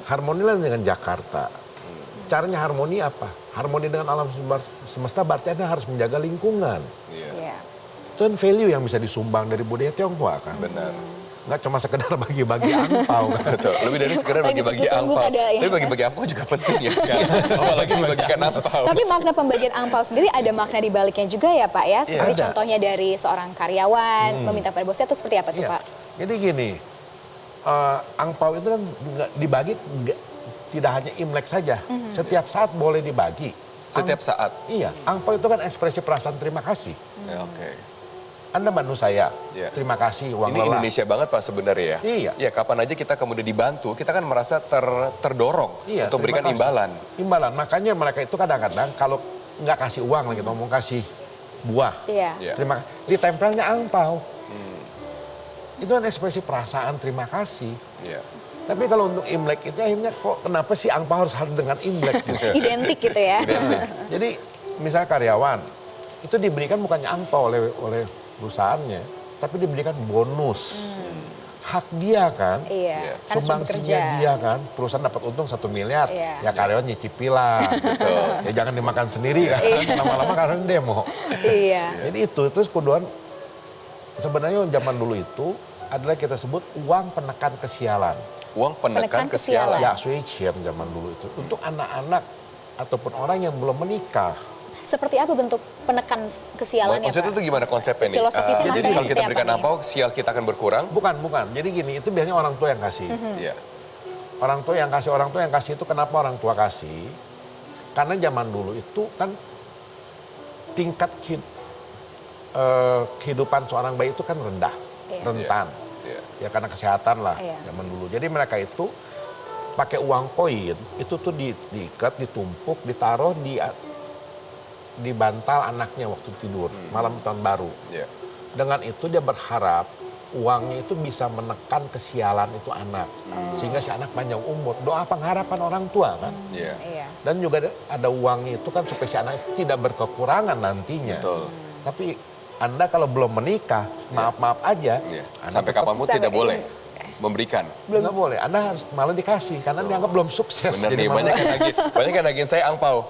Speaker 11: Harmonilah dengan Jakarta. Caranya harmoni apa? Harmoni dengan alam semesta berarti Anda harus menjaga lingkungan.
Speaker 1: Iya.
Speaker 11: Itu kan value yang bisa disumbang dari budaya Tionghoa kan.
Speaker 1: Benar.
Speaker 11: Nggak cuma sekedar bagi-bagi angpau.
Speaker 1: Betul. Lebih dari sekedar bagi-bagi angpau. Tapi bagi-bagi angpau juga penting ya sekarang. Apalagi membagikan angpau.
Speaker 2: Tapi makna pembagian angpau sendiri ada makna di baliknya juga ya Pak ya? Seperti
Speaker 11: ada.
Speaker 2: contohnya dari seorang karyawan meminta pada bosnya itu seperti apa tuh Pak?
Speaker 11: Jadi gini, angpau itu kan dibagi tidak hanya Imlek saja. Setiap saat boleh dibagi.
Speaker 1: Setiap saat?
Speaker 11: Iya, angpau itu kan ekspresi perasaan terima kasih.
Speaker 1: Ya, oke.
Speaker 11: Anda bantu saya, terima kasih uang
Speaker 1: Ini
Speaker 11: lelah.
Speaker 1: Indonesia banget Pak sebenarnya ya.
Speaker 11: Iya.
Speaker 1: Ya kapan aja kita kemudian dibantu, kita kan merasa terdorong untuk berikan
Speaker 11: terima kasih.
Speaker 1: imbalan.
Speaker 11: Imbalan, makanya mereka itu kadang-kadang kalau nggak kasih uang lagi ngomong kasih buah.
Speaker 2: Iya.
Speaker 11: Terima kasih. Ditempelnya angpau. Itu kan ekspresi perasaan terima kasih.
Speaker 1: Iya.
Speaker 11: Tapi kalau untuk Imlek itu akhirnya kok kenapa sih angpau harus dengan Imlek gitu.
Speaker 2: Identik gitu ya.
Speaker 11: Jadi misalnya karyawan itu diberikan bukannya angpau oleh perusahaannya, tapi diberikan bonus. Hak dia kan,
Speaker 2: Iya. Karena sudah bekerja.
Speaker 11: sumbangsinya dia kan, perusahaan dapat untung 1 miliar,
Speaker 2: Iya.
Speaker 11: ya karyawan nyicipilah, gitu. Ya jangan dimakan sendiri kan,
Speaker 2: Iya.
Speaker 11: lama-lama karyawan demo.
Speaker 2: Iya.
Speaker 11: Jadi itu, terus kemudian sebenarnya zaman dulu itu adalah kita sebut uang penekan kesialan.
Speaker 1: Uang penekan kesialan.
Speaker 11: Ya, Suicien zaman dulu itu. Untuk anak-anak ataupun orang yang belum menikah.
Speaker 2: Seperti apa bentuk penekan kesialannya
Speaker 1: Maksudnya
Speaker 2: Pak?
Speaker 1: itu gimana konsepnya nih?
Speaker 2: Filosofisnya
Speaker 1: Jadi
Speaker 2: maksudnya
Speaker 1: kalau kita
Speaker 2: seperti
Speaker 1: berikan
Speaker 2: apa nih?
Speaker 1: angpau, sial kita akan berkurang?
Speaker 11: Bukan. Jadi gini, itu biasanya orang tua yang kasih.
Speaker 1: Iya.
Speaker 11: Orang tua yang kasih itu kenapa orang tua kasih? Karena zaman dulu itu kan tingkat kehidupan seorang bayi itu kan rendah, rentan. Ya karena kesehatan lah zaman dulu. Jadi mereka itu pakai uang koin, itu tuh diikat, ditumpuk, ditaruh di bantal anaknya waktu tidur, malam tahun baru. Dengan itu dia berharap uangnya itu bisa menekan kesialan itu anak. Sehingga si anak panjang umur. Doa pengharapan orang tua kan. Dan juga ada uangnya itu kan supaya si anak itu tidak berkekurangan nantinya.
Speaker 1: Betul.
Speaker 11: Tapi Anda kalau belum menikah, maaf-maaf aja.
Speaker 1: Sampai kapanpun tidak boleh memberikan.
Speaker 11: Nggak boleh, Anda harus malah dikasih. Karena dianggap belum sukses.
Speaker 1: Benar nih, banyak yang nagihin saya angpau.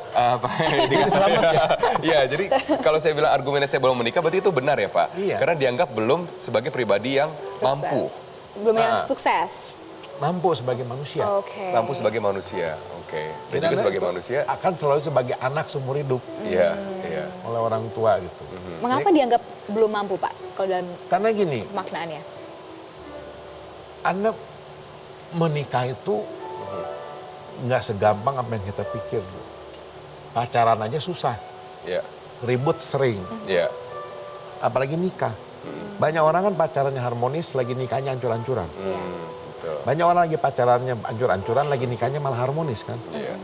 Speaker 11: Selamat ya.
Speaker 1: Iya, jadi kalau saya bilang argumennya saya belum menikah, berarti itu benar ya Pak?
Speaker 11: Iya.
Speaker 1: Karena dianggap belum sebagai pribadi yang mampu.
Speaker 2: Belum yang sukses.
Speaker 11: Mampu sebagai manusia.
Speaker 2: Oke.
Speaker 1: Mampu sebagai manusia, oke. Dan juga sebagai manusia.
Speaker 11: Akan selalu sebagai anak seumur hidup.
Speaker 1: Iya, iya.
Speaker 11: Oleh orang tua gitu.
Speaker 2: Mengapa dianggap belum mampu Pak? Kalau dalam
Speaker 11: Karena gini,
Speaker 2: maknaannya.
Speaker 11: Anda menikah itu nggak segampang apa yang kita pikir. Pacaran aja susah.
Speaker 1: Iya.
Speaker 11: Ribut sering.
Speaker 1: Iya.
Speaker 11: Apalagi nikah. Banyak orang kan pacarannya harmonis, lagi nikahnya ancur-ancuran. Banyak orang lagi pacarannya ancur-ancuran, lagi nikahnya malah harmonis kan.
Speaker 1: Iya.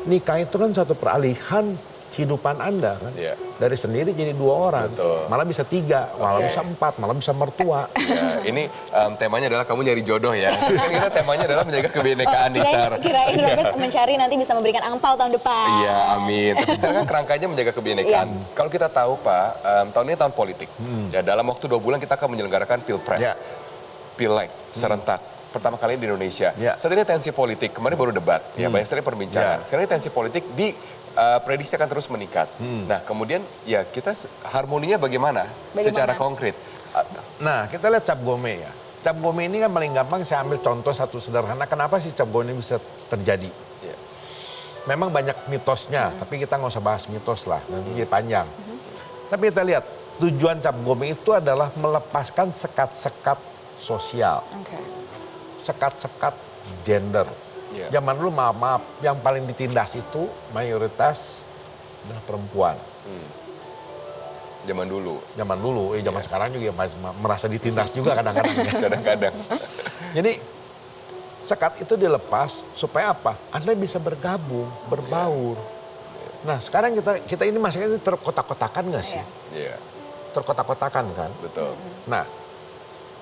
Speaker 11: Nikah itu kan satu peralihan kehidupan Anda kan.
Speaker 1: Iya.
Speaker 11: Dari sendiri jadi 2 orang.
Speaker 1: Betul.
Speaker 11: Malah bisa 3, malah bisa 4, malah bisa mertua.
Speaker 1: Ya, ini temanya adalah kamu nyari jodoh ya. Kan kita temanya adalah menjaga kebinekaan nih, Sar.
Speaker 2: Kirain Robert mencari nanti bisa memberikan angpau tahun depan.
Speaker 1: Iya, amin. Tapi sekarang kan kerangkanya menjaga kebinekaan. Kalau kita tahu Pak, tahun ini tahun politik. Ya, dalam waktu 2 bulan kita akan menyelenggarakan pilpres, pileg serentak. Pertama kali di Indonesia. Saat ini tensi politik, kemarin baru debat, ya banyak sekali perbincangan. Sekarang ini tensi politik prediksi akan terus meningkat. Nah, kemudian ya kita harmoninya bagaimana? Secara konkret.
Speaker 11: Nah, kita lihat Cap Gome ya. Cap gome ini kan paling gampang saya ambil contoh satu sederhana. Kenapa sih cap gome ini bisa terjadi? Memang banyak mitosnya, tapi kita nggak usah bahas mitos lah, nanti jadi panjang. Tapi kita lihat, tujuan cap gome itu adalah melepaskan sekat-sekat sosial. Sekat-sekat gender. Zaman dulu maaf, yang paling ditindas itu mayoritas adalah perempuan.
Speaker 1: Zaman dulu.
Speaker 11: Zaman sekarang juga merasa ditindas juga kadang-kadang.
Speaker 1: Kadang-kadang.
Speaker 11: Jadi sekat itu dilepas supaya apa? Anda bisa bergabung, berbaur. Nah sekarang kita ini masih terkotak-kotakan nggak sih? Terkotak-kotakan kan?
Speaker 1: Betul.
Speaker 11: Nah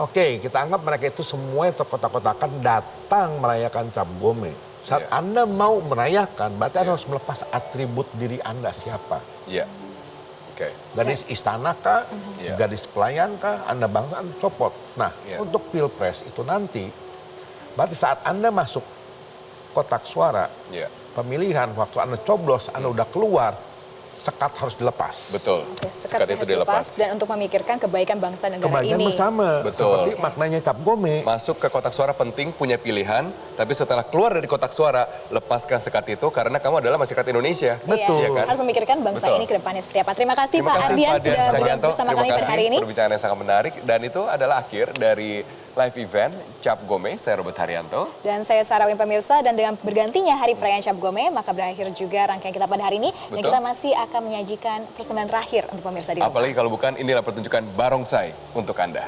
Speaker 11: oke, kita anggap mereka itu semua yang terkotak-kotakan datang merayakan cap gome. Saat Anda mau merayakan, berarti Anda harus melepas atribut diri Anda siapa. Gadis istana kah, gadis pelayan kah, Anda bangsa, Anda copot. Nah, untuk pilpres itu nanti, berarti saat Anda masuk kotak suara, pemilihan, waktu Anda coblos, Anda udah keluar, sekat harus dilepas.
Speaker 1: Betul.
Speaker 2: Sekat itu dilepas. Dan untuk memikirkan kebaikan bangsa dan negara
Speaker 11: kebaikan
Speaker 2: ini.
Speaker 11: bersama.
Speaker 1: Betul.
Speaker 11: Seperti maknanya cap gome.
Speaker 1: Masuk ke kotak suara penting, punya pilihan, tapi setelah keluar dari kotak suara, lepaskan sekat itu karena kamu adalah masyarakat Indonesia.
Speaker 11: Betul.
Speaker 1: Iya kan?
Speaker 2: Harus memikirkan bangsa ini ke depannya seperti apa. Terima kasih Pak Ardian
Speaker 1: Pak
Speaker 2: sudah
Speaker 1: Cahyanto.
Speaker 2: bersama kami pada hari ini.
Speaker 1: Perbincangan yang sangat menarik dan itu adalah akhir dari live event Cap Gome. Saya Robert Haryanto.
Speaker 2: Dan saya Sarah Wim pemirsa, dan dengan bergantinya Hari Perayaan Cap Gome, maka berakhir juga rangkaian kita pada hari ini. Dan kita masih akan menyajikan persembahan terakhir untuk pemirsa di rumah.
Speaker 1: Apalagi kalau bukan inilah pertunjukan barongsai untuk Anda.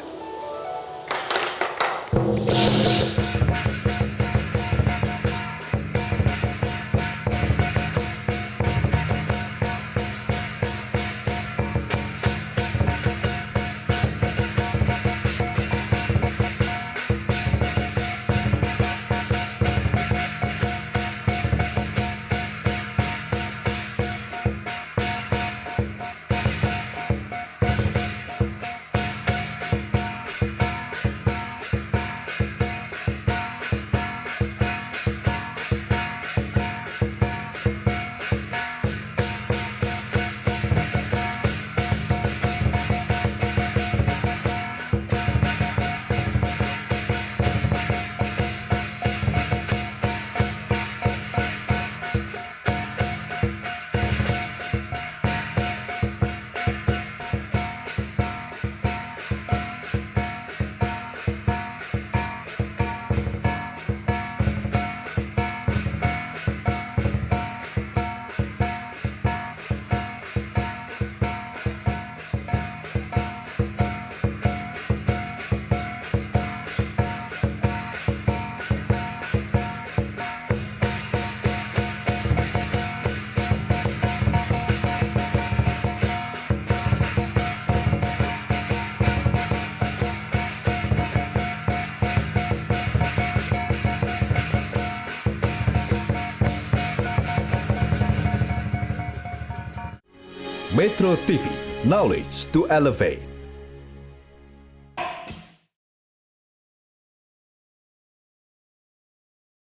Speaker 18: Metro TV, knowledge to elevate.